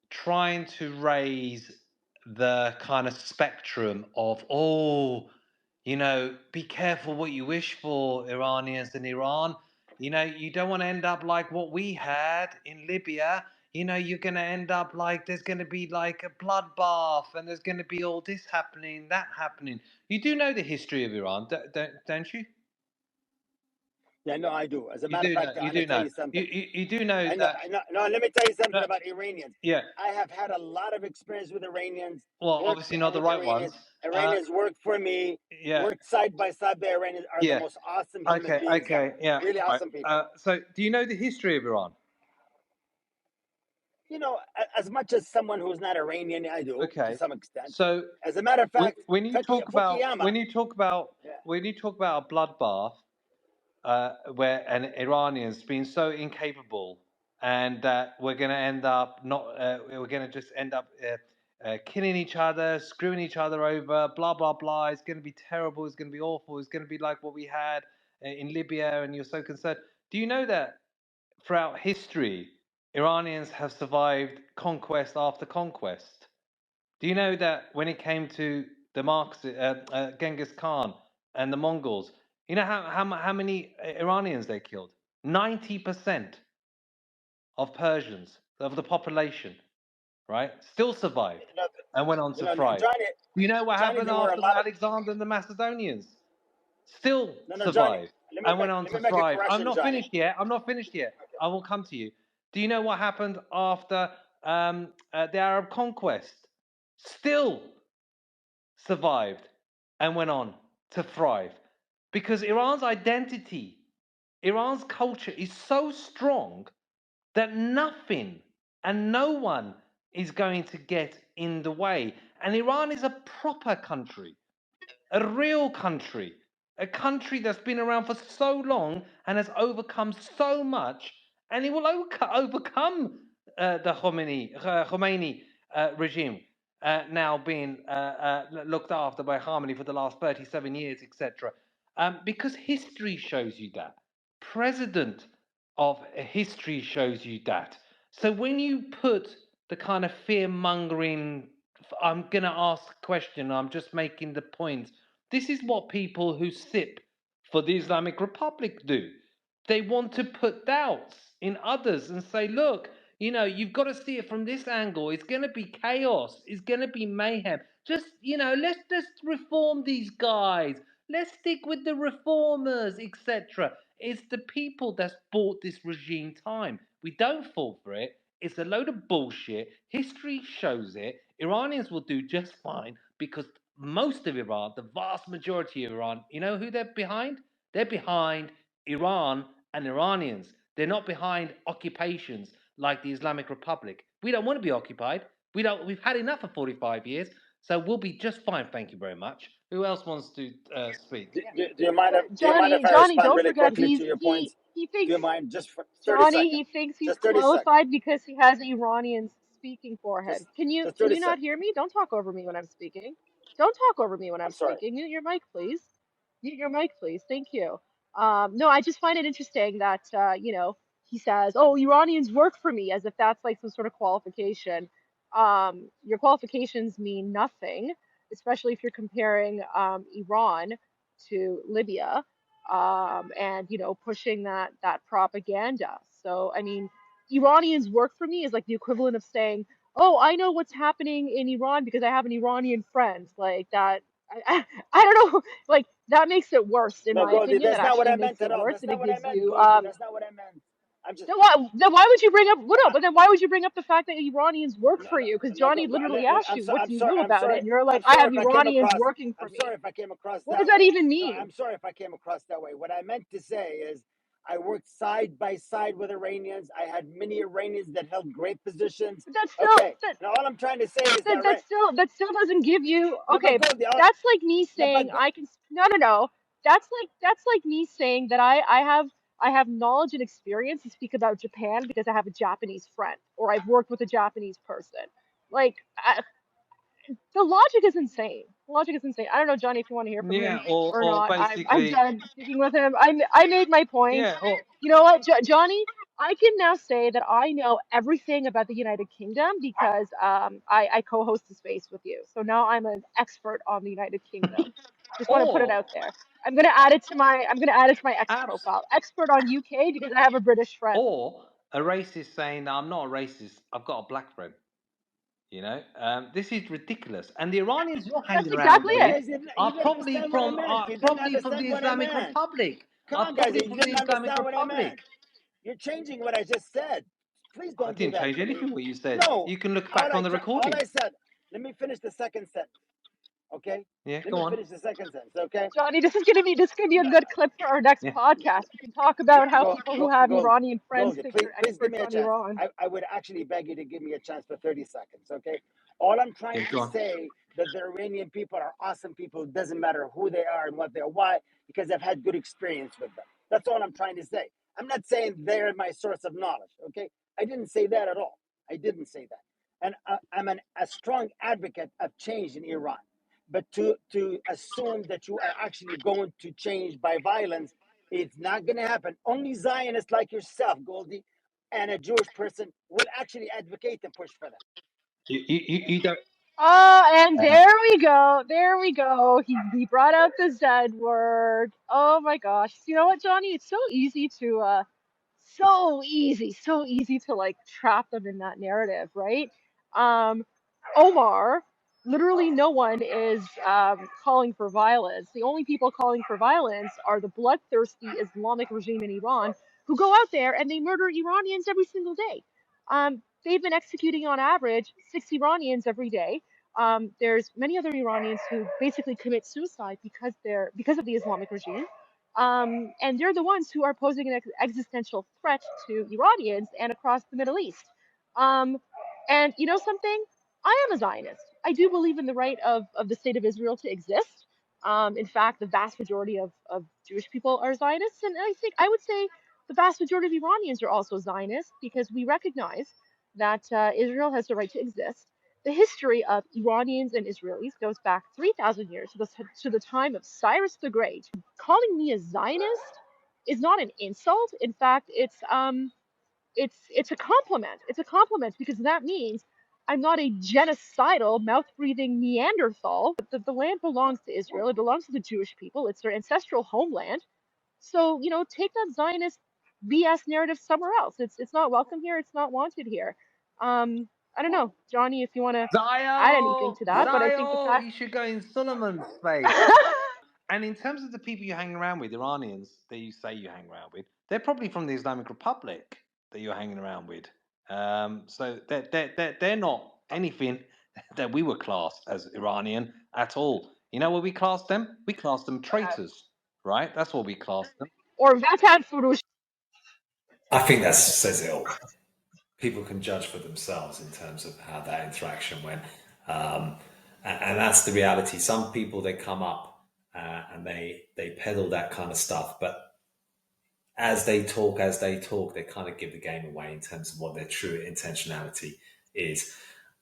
trying to raise the kind of spectrum of, be careful what you wish for, Iranians and Iran. You don't want to end up like what we had in Libya. You're going to end up like there's going to be like a bloodbath and there's going to be all this happening, that happening. You do know the history of Iran, don't you? Yeah, no, I do. As a matter of fact, I'm going to tell you something. You do know that. No, let me tell you something about Iranians. Yeah. I have had a lot of experience with Iranians. Well, obviously not the right ones. Iranians work for me. Yeah. Work side by side. The Iranians are the most awesome human beings. Okay, yeah. Really awesome people. So, do you know the history of Iran? As much as someone who's not Iranian, I do to some extent. So, as a matter of fact, when you talk about a bloodbath, where an Iranian's been so incapable, and that we're going to end up we're going to just end up killing each other, screwing each other over, blah blah blah. It's going to be terrible. It's going to be awful. It's going to be like what we had in Libya, and you're so concerned. Do you know that throughout history, Iranians have survived conquest after conquest? Do you know that when it came to the Genghis Khan and the Mongols, you know how many Iranians they killed? 90% of Persians, of the population, right, still survived and went on to thrive. Do you know what happened after Alexander and the Macedonians? Still survived and went on to thrive. I'm not finished yet. I will come to you. Do you know what happened after the Arab conquest? Still survived and went on to thrive. Because Iran's identity, Iran's culture is so strong that nothing and no one is going to get in the way. And Iran is a proper country, a real country, a country that's been around for so long and has overcome so much, and it will overcome the Khomeini regime now being looked after by Khamenei for the last 37 years, etc. Because history shows you that. Precedent of history shows you that. So when you put the kind of fear-mongering, I'm going to ask a question, I'm just making the point. This is what people who sip for the Islamic Republic do. They want to put doubts in others and say, look, you know, you've got to see it from this angle. It's going to be chaos. It's going to be mayhem. Just, you know, let's just reform these guys. Let's stick with the reformers, etc. It's the people that's bought this regime time. We don't fall for it. It's a load of bullshit. History shows it. Iranians will do just fine because most of Iran, the vast majority of Iran, you know who they're behind? They're behind Iran and Iranians. They're not behind occupations like the Islamic Republic. We don't want to be occupied. We've had enough for 45 years, so we'll be just fine. Thank you very much. Who else wants to speak? Do you mind if I Johnny, respond don't really forget quickly to your points? he Do thinks you mind just for 30 Johnny, seconds? he thinks he's Just 30 seconds. qualified because he has Iranians speaking for him. Just Can you 30 not seconds. hear me? Don't talk over me when I'm speaking. Don't talk over me when I'm I'm sorry. speaking. Mute your mic, please. Mute your mic, please. Thank you. No, I just find it interesting that you know, he says, "Oh, Iranians work for me," as if that's like some sort of qualification. Your qualifications mean nothing, especially if you're comparing Iran to Libya, and you know, pushing that propaganda. So I mean, Iranians work for me is like the equivalent of saying, "Oh, I know what's happening in Iran because I have an Iranian friend." Like that, I don't know, like that makes it worse in No, my Goldie, opinion. That that's not what actually I makes meant it at all. worse, That's and not it what I gives meant, you Goldie. That's not what I meant. I'm just then why would you bring up well, no, but then why would you bring up the fact that Iranians work no, for you? Because no, Johnny literally asked you, "What I'm do you sorry. know I'm about it?" sorry. And you're like, I'm "I sorry have if I came Iranians across. working for I'm me." sorry if I came across What that does that way. even No, mean? I'm sorry if I came across that way. What I meant to say is, I worked side by side with Iranians. I had many Iranians that held great positions. But that's still Okay. Now all I'm trying to say is that right. that still doesn't give you No, but okay. Goldie, That's like me no, but saying I can no. That's like me saying that I have knowledge and experience to speak about Japan because I have a Japanese friend or I've worked with a Japanese person. Like the logic is insane. The logic is insane. I don't know, Johnny, if you want to hear from him Yeah, or or not. I'm basically, done speaking with him. I made my point. yeah, or You know what, Johnny? I can now say that I know everything about the United Kingdom because I co-host the space with you. So now I'm an expert on the United Kingdom. Just want to put it or out there. I'm gonna add it to my X abs, profile. Expert on UK because I have a British friend. or a racist saying, "I'm not a racist. I've got a black friend." You know, this is ridiculous. And the Iranians you're That's hanging around exactly you it. with guys didn't. You are didn't understand what I meant. You didn't probably from understand the what I Islamic meant. Republic. Come Are on, guys. probably You from the didn't Islamic understand what I Republic. meant. You're changing what I just said. Please I don't do didn't that change to me. anything what you said. No. You can look back on the All recording. I said. Let me finish the second sentence. Okay. Yeah, Let go me on. finish the second sentence. Okay. Johnny, this is gonna be a No, good clip for our next Yeah. podcast. We can talk about how people who have Goldie, Iranian friends Goldie, think please, they're please give experts me a on chance. Iran. I would actually beg you to give me a chance for 30 seconds, okay? All I'm trying Yeah, to go on. say that the Iranian people are awesome people. It doesn't matter who they are and what they are. Why? Because I've had good experience with them. That's all I'm trying to say. I'm not saying they're my source of knowledge, okay? I didn't say that at all. I didn't say that. And I'm a strong advocate of change in Iran. But to assume that you are actually going to change by violence, it's not going to happen. Only Zionists like yourself, Goldie, and a Jewish person will actually advocate and push for that. You don't. Oh, and there we go. There we go. He brought out the Z word. Oh my gosh. You know what, Johnny? It's so easy to like trap them in that narrative, right? Um, Omar, literally no one is calling for violence. The only people calling for violence are the bloodthirsty Islamic regime in Iran who go out there and they murder Iranians every single day. They've been executing on average 6 Iranians every day. There's many other Iranians who basically commit suicide because of the Islamic regime. And they're the ones who are posing an existential threat to Iranians and across the Middle East. Um, and you know something? I am a Zionist. I do believe in the right of the state of Israel to exist. In fact, the vast majority of Jewish people are Zionists, and I would say the vast majority of Iranians are also Zionists because we recognize that Israel has the right to exist. The history of Iranians and Israelis goes back 3,000 years to the time of Cyrus the Great. Calling me a Zionist is not an insult. In fact, it's a compliment. It's a compliment because that means I'm not a genocidal, mouth-breathing Neanderthal. The land belongs to Israel. It belongs to the Jewish people. It's their ancestral homeland. So, take that Zionist BS narrative somewhere else. It's not welcome here. It's not wanted here. I don't know, Johnny, if you want to add anything Zion, to that, but I think the Zion, fact. you should go in Solomon's space. And in terms of the people you hang around with, Iranians that you say you hang around with, they're probably from the Islamic Republic that you're hanging around with. So they're not anything that we were classed as Iranian at all. You know what we classed them? We classed them traitors, right? That's what we classed them. Or Vatan Furush. I think that says it all. People can judge for themselves in terms of how that interaction went. And that's the reality. Some people, they come up and they peddle that kind of stuff, but as they talk, they kind of give the game away in terms of what their true intentionality is.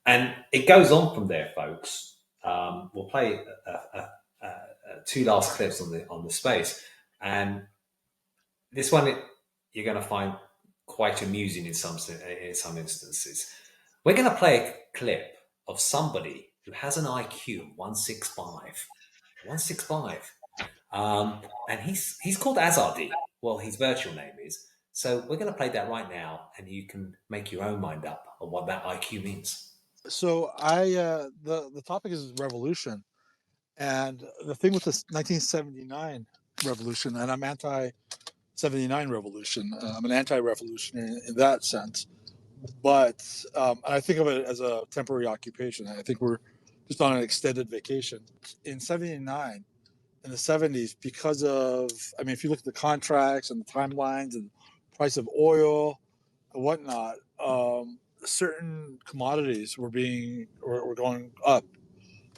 And it goes on from there, folks. We'll play two last clips on the space. And this one, you're going to find quite amusing in some instances. We're going to play a clip of somebody who has an IQ of 165. 165. And he's called Azadi. Well, his virtual name is. So we're going to play that right now, and you can make your own mind up on what that IQ means. So the topic is revolution, and the thing with this 1979 revolution, and I'm anti-79 revolution. I'm an anti-revolutionary in that sense, but I think of it as a temporary occupation. I think we're just on an extended vacation. In '79, in the '70s, because of, if you look at the contracts and the timelines and price of oil and whatnot, certain commodities were going up.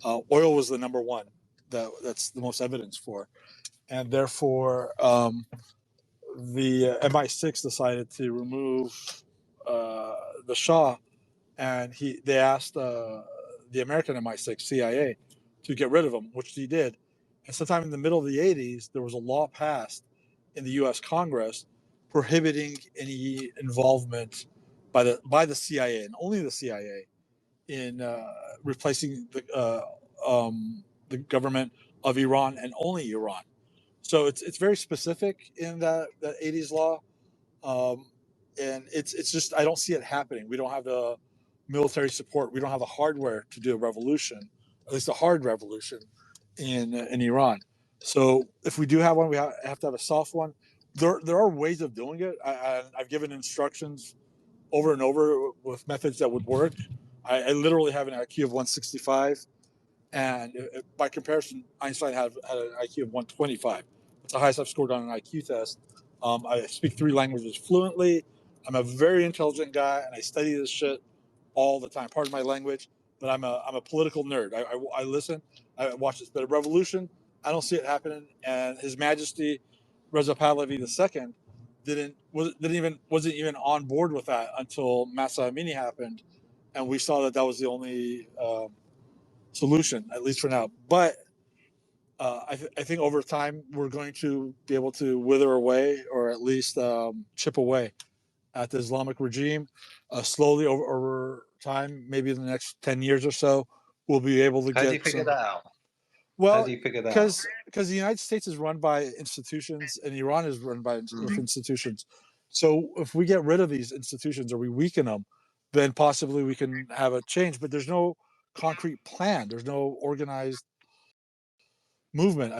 Oil was the number one that's the most evidence for, and therefore the MI6 decided to remove the Shah, and they asked the American MI6 CIA to get rid of him, which he did. And sometime in the middle of the 80s, there was a law passed in the U.S. Congress prohibiting any involvement by the CIA and only the CIA in replacing the government of Iran and only Iran. So it's very specific in that 80s law, and it's just, I don't see it happening. We don't have the military support. We don't have the hardware to do a revolution, at least a hard revolution in Iran. So if we do have one, we have to have a soft one. There are ways of doing it. I've given instructions over and over with methods that would work. I literally have an IQ of 165, and by comparison, Einstein had an IQ of 125. It's the highest I've scored on an IQ test. I speak 3 languages fluently. I'm a very intelligent guy, and I study this shit all the time. Pardon my language, but I'm a political nerd. I listen. I watch this. But a revolution, I don't see it happening. And His Majesty Reza Pahlavi II wasn't even on board with that until Masa Amini happened, and we saw that was the only solution, at least for now. But I think over time we're going to be able to wither away, or at least chip away at the Islamic regime. Slowly over time, maybe in the next 10 years or so, we'll be able to How do get you figure that out? How Well, do you figure that out? because the United States is run by institutions and Iran is run by with institutions. So if we get rid of these institutions or we weaken them, then possibly we can have a change. But there's no concrete plan. There's no organized movement.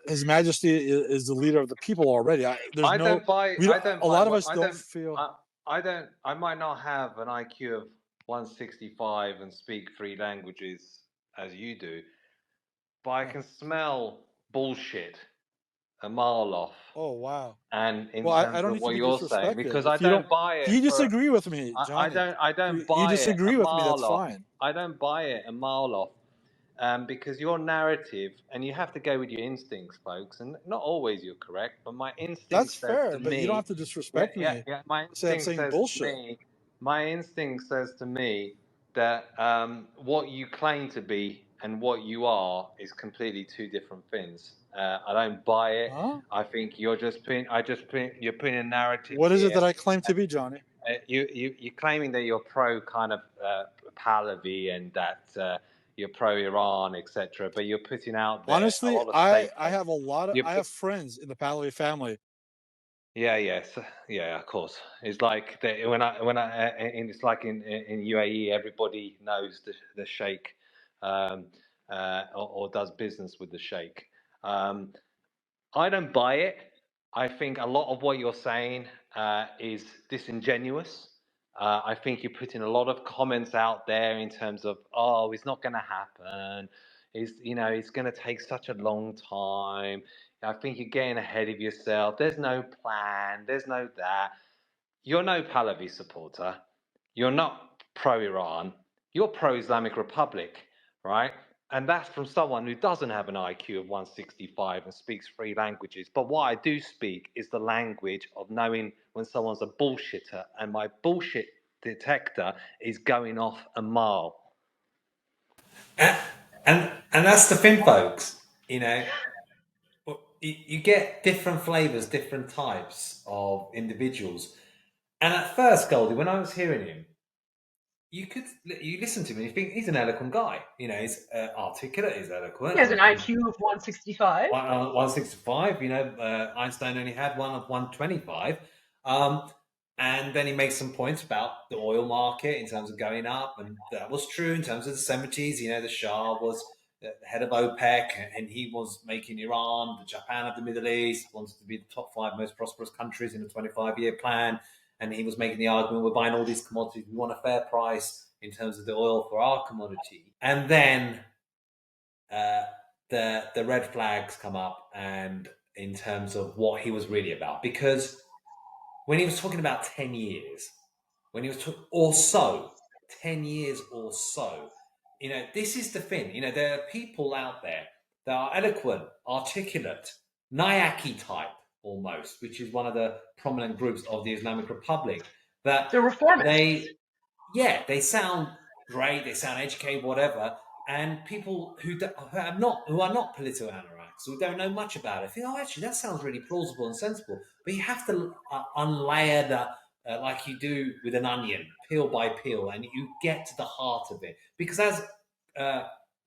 His Majesty is the leader of the people already. A lot of us don't feel. I might not have an IQ of 165 and speak 3 languages as you do, but I can smell bullshit a mile off. Oh wow! And in Well, terms I don't of need what to be you're saying, disrespected. because If I don't buy it. You disagree with me, Johnny. I don't buy You it disagree a with me. mile That's off. fine. I don't buy it a mile off. Because your narrative, and you have to go with your instincts, folks, and not always you're correct, but my instinct That's says fair, to but me, you don't have to disrespect me. my Say I'm instinct saying says bullshit. to me, My instinct says to me that what you claim to be and what you are is completely two different things. I don't buy it. Huh? I think you're just you're putting a narrative What is it here. that I claim to be, Johnny? You're claiming that you're pro kind of Pahlavi and that you're pro Iran, etc. But you're putting out there a Honestly, lot of I statements. have a lot of You I put, have friends in the Pahlavi family. yeah, of course. It's like and it's like in UAE, everybody knows the sheikh, um, or does business with the sheikh. Um, I don't buy it. I think a lot of what you're saying is disingenuous. I think you're putting a lot of comments out there in terms of, oh, it's not going to happen. It's going to take such a long time. I think you're getting ahead of yourself. There's no plan. There's no that. You're no Pahlavi supporter. You're not pro-Iran. You're pro-Islamic Republic, right? And that's from someone who doesn't have an IQ of 165 and speaks three languages. But what I do speak is the language of knowing when someone's a bullshitter, and my bullshit detector is going off a mile. And and that's the thing, folks. You get different flavors, different types of individuals. And at first, Goldie, when I was hearing him, you listen to him and you think he's an eloquent guy. He's articulate, he's eloquent. He has an IQ of 165. 165. Einstein only had one of 125. And then he makes some points about the oil market in terms of going up, and that was true in terms of the 70s. The Shah was the head of OPEC, and he was making Iran the Japan of the Middle East, wanted to be the top 5 most prosperous countries in a 25-year plan. And he was making the argument, we're buying all these commodities, we want a fair price in terms of the oil for our commodity. And then the red flags come up, and in terms of what he was really about. Because when he was talking about 10 years, when he was talking, or so, 10 years or so, this is the thing. There are people out there that are eloquent, articulate, Nayaki type almost, which is one of the prominent groups of the Islamic Republic. That They're reformists. they sound great, they sound educated, whatever. And people who are not political anoraks, who don't know much about it, think, oh, actually, that sounds really plausible and sensible. But you have to unlayer that like you do with an onion, peel by peel, and you get to the heart of it. Because as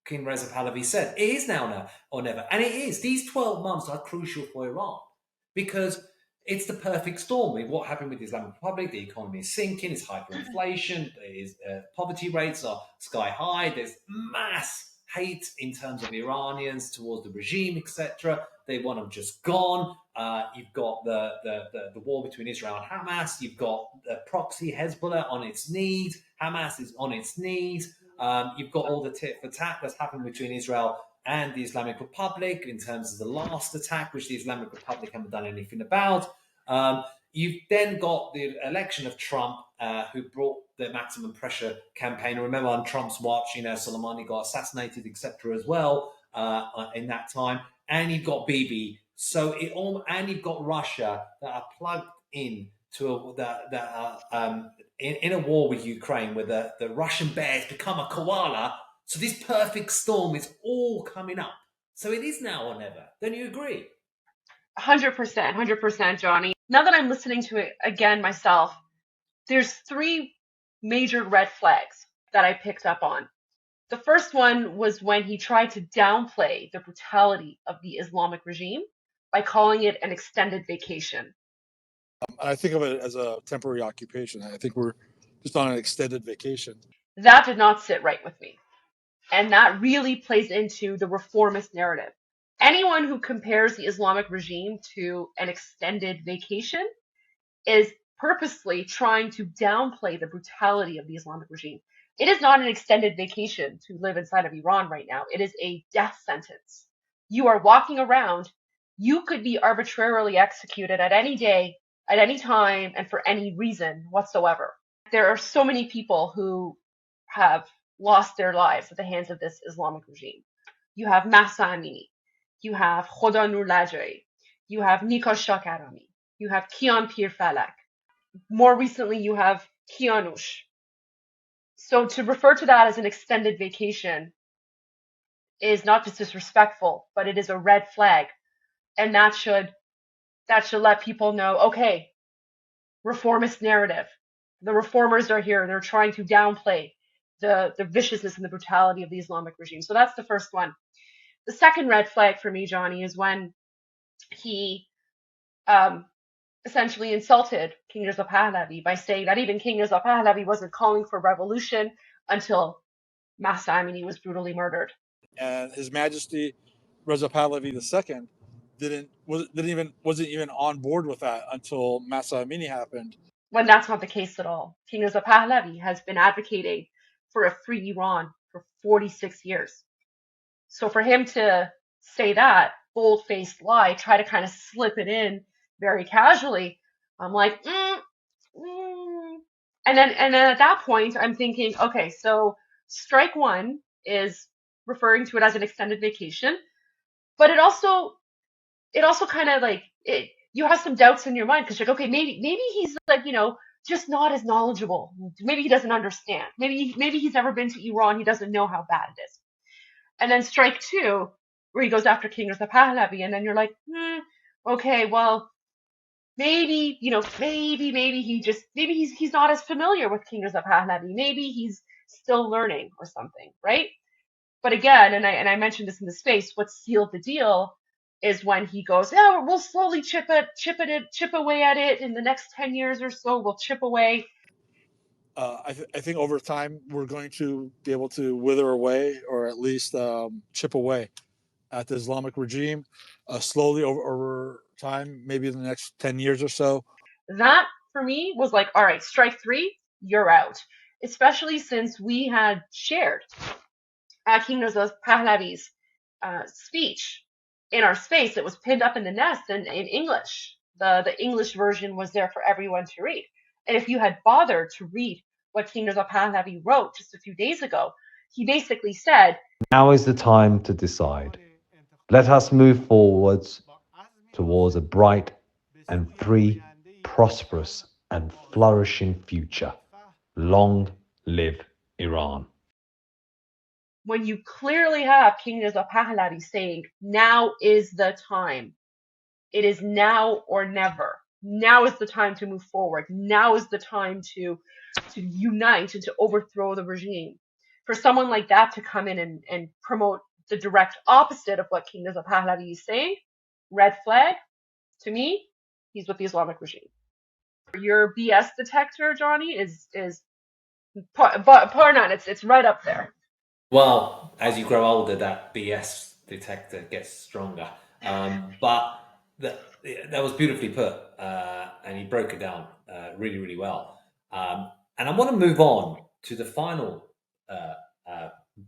King Reza Pahlavi said, it is now or never. And it is. These 12 months are crucial for Iran because it's the perfect storm. With what happened with the Islamic Republic, the economy is sinking, it's hyperinflation, poverty rates are sky high, there's mass hate in terms of Iranians towards the regime, etc. They want them just gone. You've got the war between Israel and Hamas. You've got the proxy Hezbollah on its knees. Hamas is on its knees. You've got all the tit for tat that's happened between Israel and the Islamic Republic in terms of the last attack, which the Islamic Republic haven't done anything about. You've then got the election of Trump, who brought the maximum pressure campaign. And remember, on Trump's watch, Soleimani got assassinated, etc. as well in that time. And you've got Bibi. And you've got Russia that are plugged in to in a war with Ukraine, where the Russian bear has become a koala. So this perfect storm is all coming up. So it is now or never. Don't you agree? 100%, Johnny. Now that I'm listening to it again myself, there's 3 major red flags that I picked up on. The first one was when he tried to downplay the brutality of the Islamic regime by calling it an extended vacation. I think of it as a temporary occupation. I think we're just on an extended vacation. That did not sit right with me. And that really plays into the reformist narrative. Anyone who compares the Islamic regime to an extended vacation is purposely trying to downplay the brutality of the Islamic regime. It is not an extended vacation to live inside of Iran right now. It is a death sentence. You are walking around. You could be arbitrarily executed at any day, at any time, and for any reason whatsoever. There are so many people who have lost their lives at the hands of this Islamic regime. You have Mahsa Amini. You have Khoda Nur Lajari. You have Nika Shakarami. You have Kian Pir Falak. More recently, you have Kianush. So to refer to that as an extended vacation is not just disrespectful, but it is a red flag. And that should let people know, okay, reformist narrative. The reformers are here. They're trying to downplay the viciousness and the brutality of the Islamic regime. So that's the first one. The second red flag for me, Johnny, is when he essentially insulted King Reza Pahlavi by saying that even King Reza Pahlavi wasn't calling for revolution until Mahsa Amini was brutally murdered. And His Majesty Reza Pahlavi II wasn't even on board with that until Masa Amini happened. When that's not the case at all. King Reza Pahlavi has been advocating for a free Iran for 46 years. So for him to say that bold-faced lie, try to kind of slip it in very casually, I'm like, And then at that point, I'm thinking, okay, so strike one is referring to it as an extended vacation, but it also kind of like you have some doubts in your mind because you're like, okay, maybe he's like, just not as knowledgeable. Maybe he doesn't understand. Maybe he's never been to Iran. He doesn't know how bad it is. And then strike two, where he goes after King Reza Pahlavi, and then you're like, okay, well, maybe, maybe he's not as familiar with King Reza Pahlavi. Maybe he's still learning or something, right? But again, and I mentioned this in the space, what sealed the deal is when he goes, yeah, we'll slowly chip away at it in the next 10 years or so. We'll chip away. I think over time we're going to be able to wither away, or at least chip away at the Islamic regime slowly over time, maybe in the next 10 years or so. That for me was like, all right, strike three, you're out. Especially since we had shared King Reza Pahlavi's speech in our space. It was pinned up in the nest in English. The English version was there for everyone to read. And if you had bothered to read what King Reza Pahlavi wrote just a few days ago, he basically said, now is the time to decide. Let us move forwards towards a bright and free, prosperous and flourishing future. Long live Iran. When you clearly have King Reza Pahlavi saying, now is the time. It is now or never. Now is the time to move forward. Now is the time to unite and to overthrow the regime. For someone like that to come in and promote the direct opposite of what King Reza Pahlavi is saying, red flag, to me, he's with the Islamic regime. Your BS detector, Johnny, is par none. It's right up there. Well, as you grow older, that BS detector gets stronger. But that was beautifully put, and you broke it down really, really well. And I want to move on to the final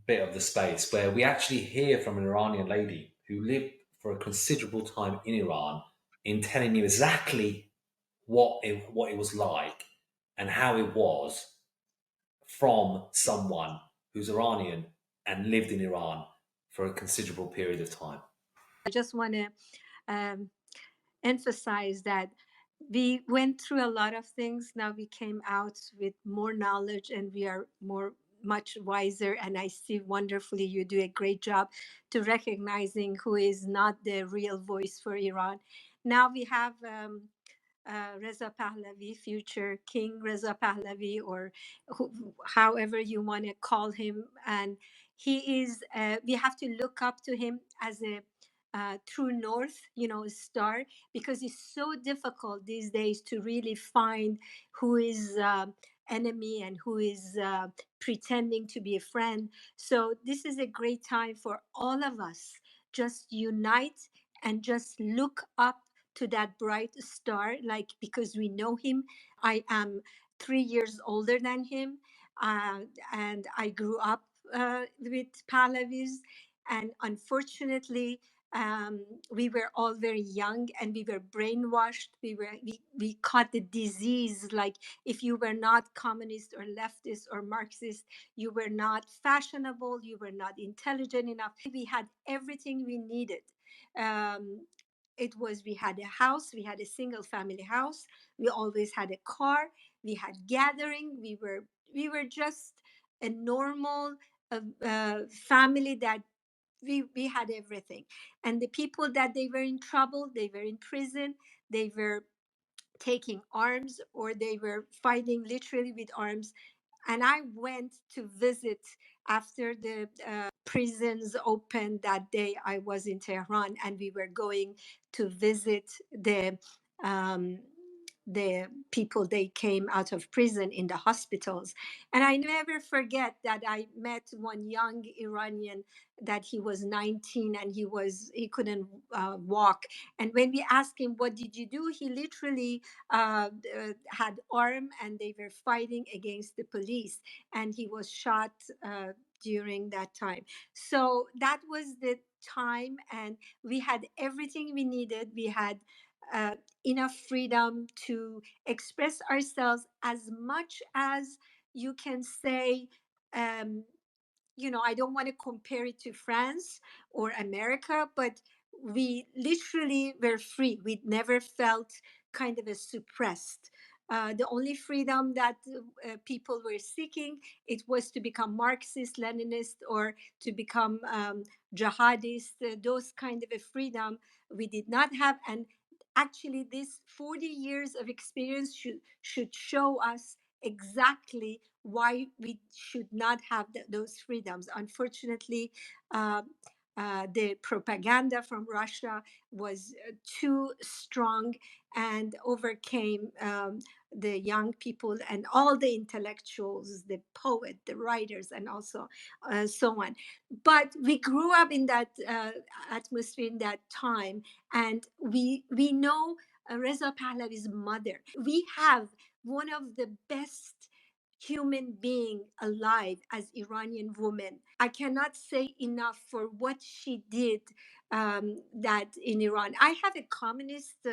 bit of the space where we actually hear from an Iranian lady who lived for a considerable time in Iran in telling you exactly what it was like and how it was from someone who's Iranian and lived in Iran for a considerable period of time. I just want to emphasize that we went through a lot of things. Now we came out with more knowledge and we are much wiser. And I see wonderfully you do a great job to recognizing who is not the real voice for Iran. Now we have Reza Pahlavi, future King Reza Pahlavi, or however you want to call him. And he is, we have to look up to him as a true north, star, because it's so difficult these days to really find who is enemy and who is pretending to be a friend. So this is a great time for all of us. Just unite and just look up to that bright star, like, because we know him. I am 3 years older than him, and I grew up with Pahlavis, and unfortunately we were all very young and we were brainwashed. We caught the disease, like if you were not communist or leftist or Marxist, you were not fashionable, you were not intelligent enough. We had everything we needed. We had a house, we had a single family house, we always had a car, we had gathering, we were just a normal family that we had everything. And the people that they were in trouble, they were in prison, they were taking arms, or they were fighting literally with arms. And I went to visit after the prisons opened that day. I was in Tehran, and we were going to visit um, the people they came out of prison in the hospitals. And I never forget that I met one young Iranian that he was 19, and he couldn't walk. And when we asked him, what did you do? He literally had arm, and they were fighting against the police, and he was shot during that time. So that was the time, and we had everything we needed. We had uh, enough freedom to express ourselves as much as you can say. um, I don't want to compare it to France or America, but we literally were free. We never felt kind of a suppressed. The only freedom that people were seeking, it was to become Marxist, Leninist, or to become jihadist. Those kind of a freedom we did not have. And actually, this 40 years of experience should show us exactly why we should not have those freedoms. Unfortunately, uh, the propaganda from Russia was too strong and overcame the young people and all the intellectuals, the poet, the writers, and also so on. But we grew up in that atmosphere, in that time, and we know Reza Pahlavi's mother. We have one of the best human being alive as Iranian woman. I cannot say enough for what she did that in Iran. I have a communist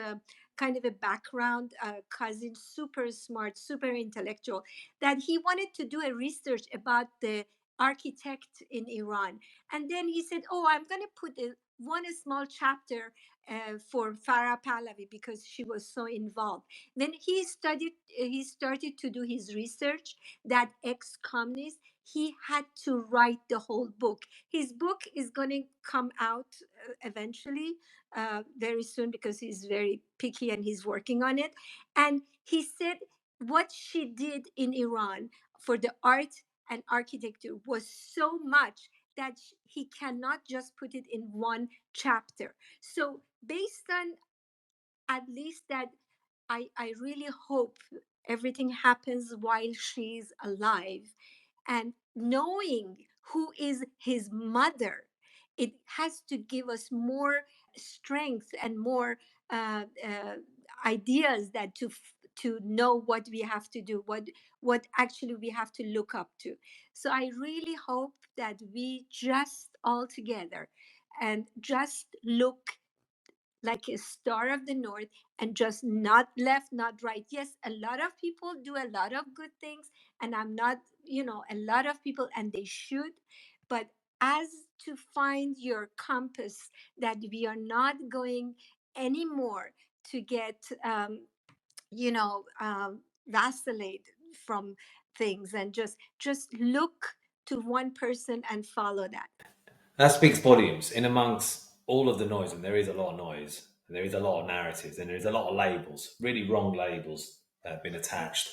kind of a background, cousin, super smart, super intellectual, that he wanted to do a research about the architect in Iran. And then he said, oh, I'm going to put one small chapter for Farah Pahlavi because she was so involved. Then he started to do his research, that ex-communist. He had to write the whole book. His book is going to come out eventually, very soon, because he's very picky and he's working on it. And he said what she did in Iran for the art and architecture was so much that he cannot just put it in one chapter. So based on at least that, I really hope everything happens while she's alive. And knowing who is his mother, it has to give us more strength and more ideas that to know what we have to do, what actually we have to look up to. So I really hope that we just all together and just look like a star of the north, and just not left, not right. Yes, a lot of people do a lot of good things, and I'm not, a lot of people, and they should. But as to find your compass, that we are not going anymore to get vacillate from things, and just look to one person and follow that. That speaks volumes. In amongst all of the noise, and there is a lot of noise, and there is a lot of narratives, and there is a lot of labels, really wrong labels that have been attached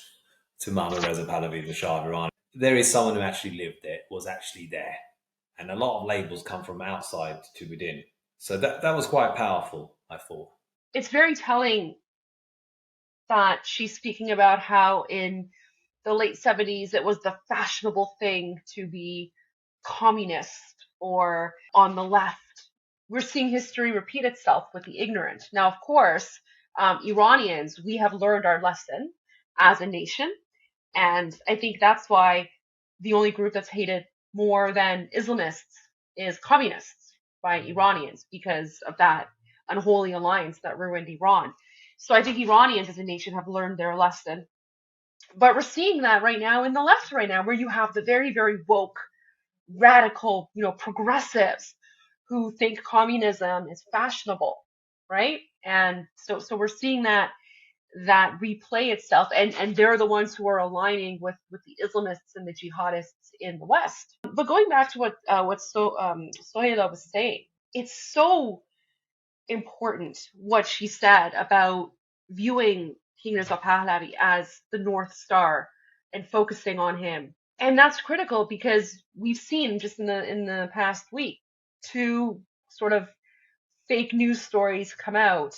to Mama Reza Pahlavi, the Shah of Iran. There is someone who actually lived it, was actually there. And a lot of labels come from outside to within. So that was quite powerful, I thought. It's very telling that she's speaking about how in the late 70s it was the fashionable thing to be communist or on the left. We're seeing history repeat itself with the ignorant. Now, of course, Iranians, we have learned our lesson as a nation. And I think that's why the only group that's hated more than Islamists is communists by Iranians, because of that unholy alliance that ruined Iran. So I think Iranians as a nation have learned their lesson. But we're seeing that right now in the left right now, where you have the very, very woke, radical, progressives who think communism is fashionable, right? And so we're seeing that that replay itself, and they're the ones who are aligning with the Islamists and the jihadists in the West. But going back to what Sohaila was saying, it's so important what she said about viewing King Reza Pahlavi as the North Star and focusing on him. And that's critical because we've seen just in the past week 2 sort of fake news stories come out,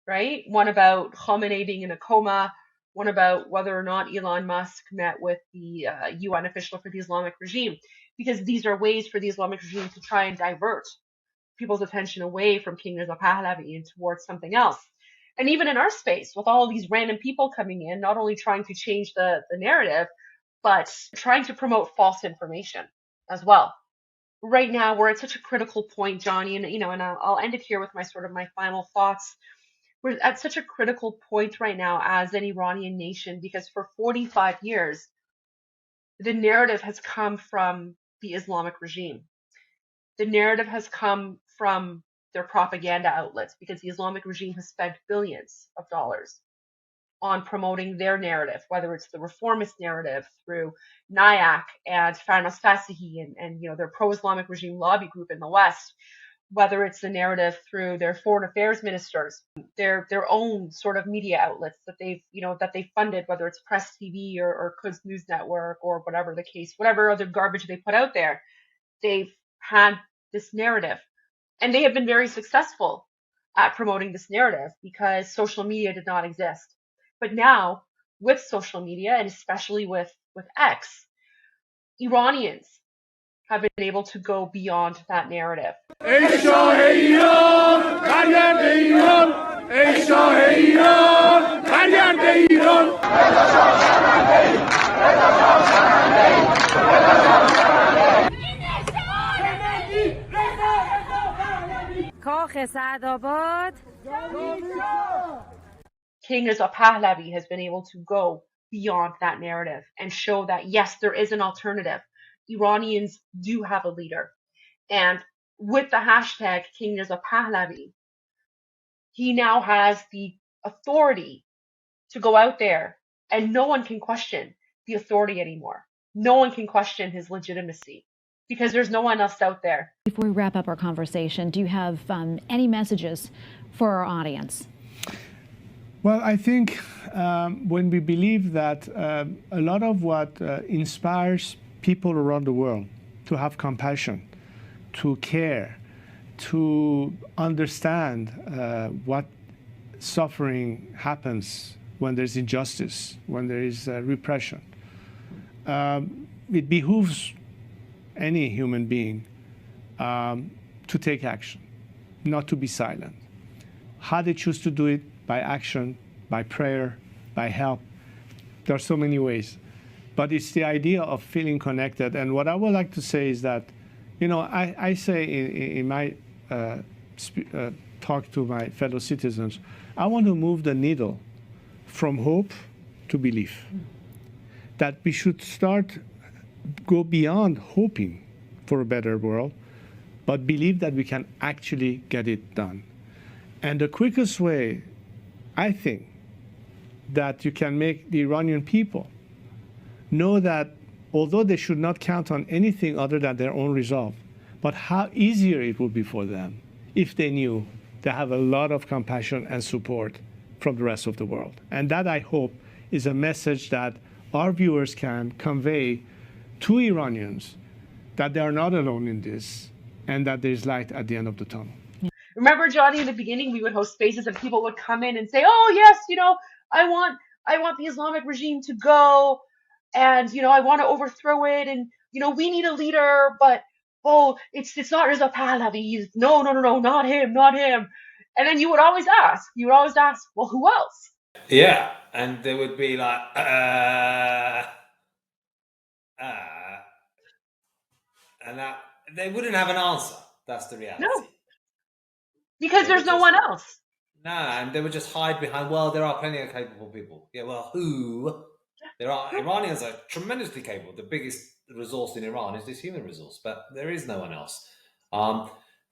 right? One about Khamenei being in a coma, one about whether or not Elon Musk met with the UN official for the Islamic regime, because these are ways for the Islamic regime to try and divert people's attention away from King Reza Pahlavi and towards something else. And even in our space, with all of these random people coming in, not only trying to change the narrative, but trying to promote false information as well. Right now, we're at such a critical point, Johnny, and I'll end it here with my final thoughts. We're at such a critical point right now as an Iranian nation because for 45 years, the narrative has come from the Islamic regime. The narrative has come from their propaganda outlets because the Islamic regime has spent billions of dollars on promoting their narrative, whether it's the reformist narrative through NIAC and Farnas Fasihi and their pro-Islamic regime lobby group in the West, whether it's the narrative through their foreign affairs ministers, their own sort of media outlets that they've funded, whether it's Press TV or Quds News Network or whatever the case, whatever other garbage they put out there, they've had this narrative. And they have been very successful at promoting this narrative because social media did not exist. But now, with social media, and especially with X, Iranians have been able to go beyond that narrative. King Reza Pahlavi has been able to go beyond that narrative and show that, yes, there is an alternative. Iranians do have a leader. And with the hashtag King Reza Pahlavi, he now has the authority to go out there and no one can question the authority anymore. No one can question his legitimacy because there's no one else out there. Before we wrap up our conversation, do you have any messages for our audience? Well, I think when we believe that a lot of what inspires people around the world to have compassion, to care, to understand what suffering happens when there's injustice, when there is repression, it behooves any human being to take action, not to be silent. How they choose to do it, by action, by prayer, by help. There are so many ways. But it's the idea of feeling connected. And what I would like to say is that, I say in my talk to my fellow citizens, I want to move the needle from hope to belief. That we should go beyond hoping for a better world, but believe that we can actually get it done. And the quickest way, I think, that you can make the Iranian people know that although they should not count on anything other than their own resolve, but how easier it would be for them if they knew they have a lot of compassion and support from the rest of the world. And that, I hope, is a message that our viewers can convey to Iranians, that they are not alone in this and that there's light at the end of the tunnel. Remember, Johnny, in the beginning, we would host spaces and people would come in and say, oh, yes, I want the Islamic regime to go and, I want to overthrow it. And, we need a leader, but, it's not Reza Pahlavi. No, not him. And then you would always ask, well, who else? Yeah. And they would be like, and that they wouldn't have an answer. That's the reality. No. Because there's no one else. No, and they would just hide behind, well, there are plenty of capable people. Yeah, well, who? There are. Iranians are tremendously capable. The biggest resource in Iran is this human resource, but there is no one else.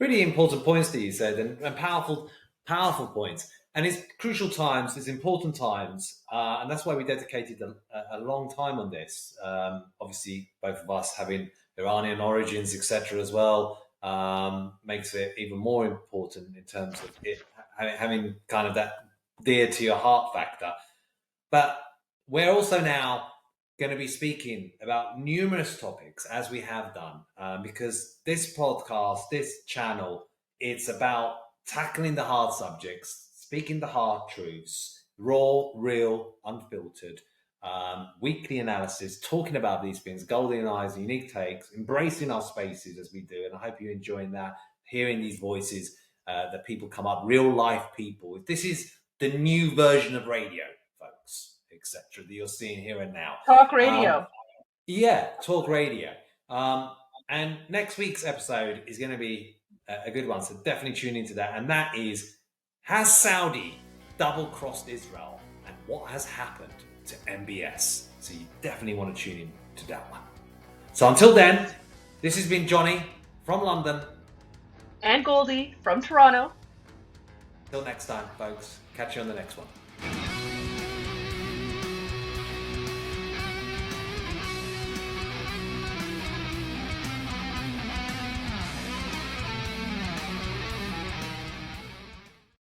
Really important points that you said, and powerful. Powerful points. And it's crucial times, it's important times, and that's why we dedicated a long time on this. Obviously, both of us having Iranian origins, etc., as well, makes it even more important in terms of it having kind of that dear to your heart factor. But we're also now going to be speaking about numerous topics, as we have done, because this podcast, this channel, it's about tackling the hard subjects, speaking the hard truths, raw, real, unfiltered, weekly analysis, talking about these things, Goldie and I's unique takes, embracing our spaces as we do. And I hope you're enjoying that, hearing these voices that people come up, real life people. This is the new version of radio, folks, etc., that you're seeing here and now. Talk radio. Talk radio. And next week's episode is going to be a good one, so definitely tune into that. And that is, has Saudi double-crossed Israel, and what has happened to MBS? So you definitely want to tune in to that one. So until then, this has been Johnny from London. And Goldie from Toronto. Till next time, folks. Catch you on the next one.